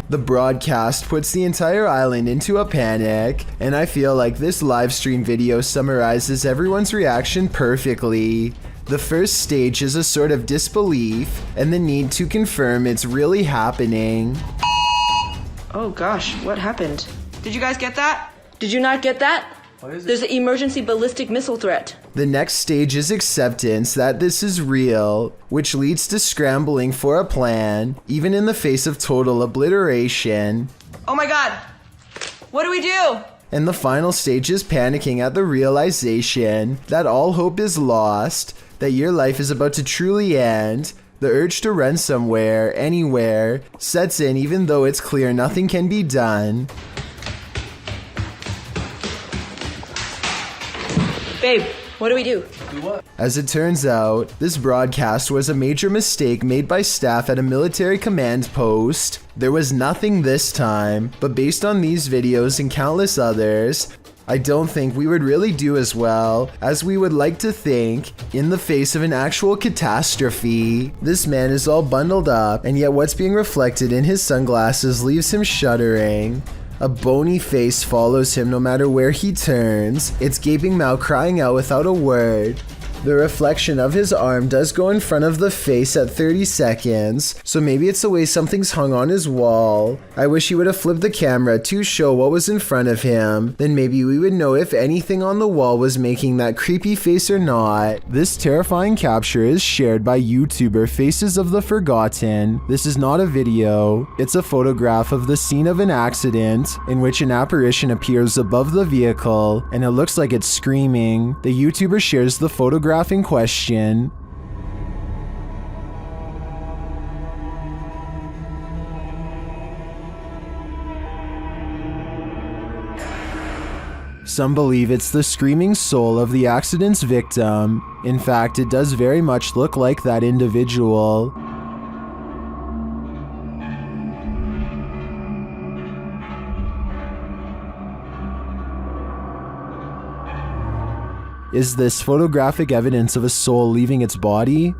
The broadcast puts the entire island into a panic, and I feel like this live stream video summarizes everyone's reaction perfectly. The first stage is a sort of disbelief and the need to confirm it's really happening. Oh gosh, what happened? Did you guys get that? Did you not get that? What is it? There's an emergency ballistic missile threat. The next stage is acceptance that this is real, which leads to scrambling for a plan, even in the face of total obliteration. Oh my god! What do we do? And the final stage is panicking at the realization that all hope is lost, that your life is about to truly end. The urge to run somewhere, anywhere, sets in even though it's clear nothing can be done. Babe, what do we do? Do what? As it turns out, this broadcast was a major mistake made by staff at a military command post. There was nothing this time, but based on these videos and countless others, I don't think we would really do as well as we would like to think in the face of an actual catastrophe. This man is all bundled up, and yet what's being reflected in his sunglasses leaves him shuddering. A bony face follows him no matter where he turns, its gaping mouth crying out without a word. The reflection of his arm does go in front of the face at 30 seconds, so maybe it's the way something's hung on his wall. I wish he would have flipped the camera to show what was in front of him, then maybe we would know if anything on the wall was making that creepy face or not. This terrifying capture is shared by YouTuber Faces of the Forgotten. This is not a video, it's a photograph of the scene of an accident in which an apparition appears above the vehicle and it looks like it's screaming. The YouTuber shares the photograph in question. Some believe it's the screaming soul of the accident's victim. In fact, it does very much look like that individual. Is this photographic evidence of a soul leaving its body?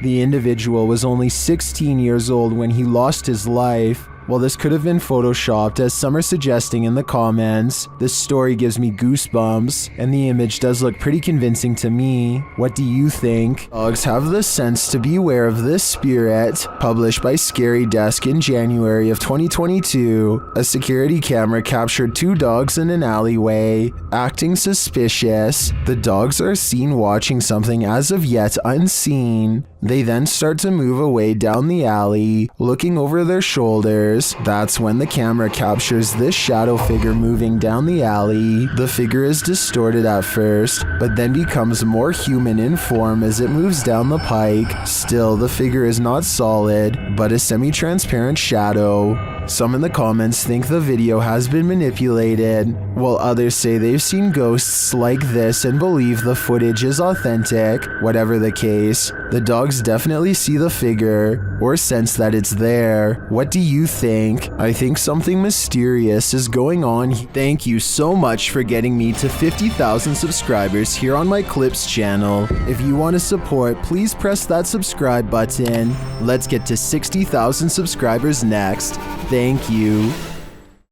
The individual was only 16 years old when he lost his life. While this could have been photoshopped, as some are suggesting in the comments, this story gives me goosebumps, and the image does look pretty convincing to me. What do you think? Dogs have the sense to beware of this spirit. Published by Scary Desk in January of 2022, a security camera captured two dogs in an alleyway, acting suspicious. The dogs are seen watching something as of yet unseen. They then start to move away down the alley, looking over their shoulders. That's when the camera captures this shadow figure moving down the alley. The figure is distorted at first, but then becomes more human in form as it moves down the pike. Still, the figure is not solid, but a semi-transparent shadow. Some in the comments think the video has been manipulated, while others say they've seen ghosts like this and believe the footage is authentic. Whatever the case, the dogs definitely see the figure, or sense that it's there. What do you think? I think something mysterious is going on. Thank you so much for getting me to 50,000 subscribers here on my Clips channel. If you want to support, please press that subscribe button. Let's get to 60,000 subscribers next. Thank you.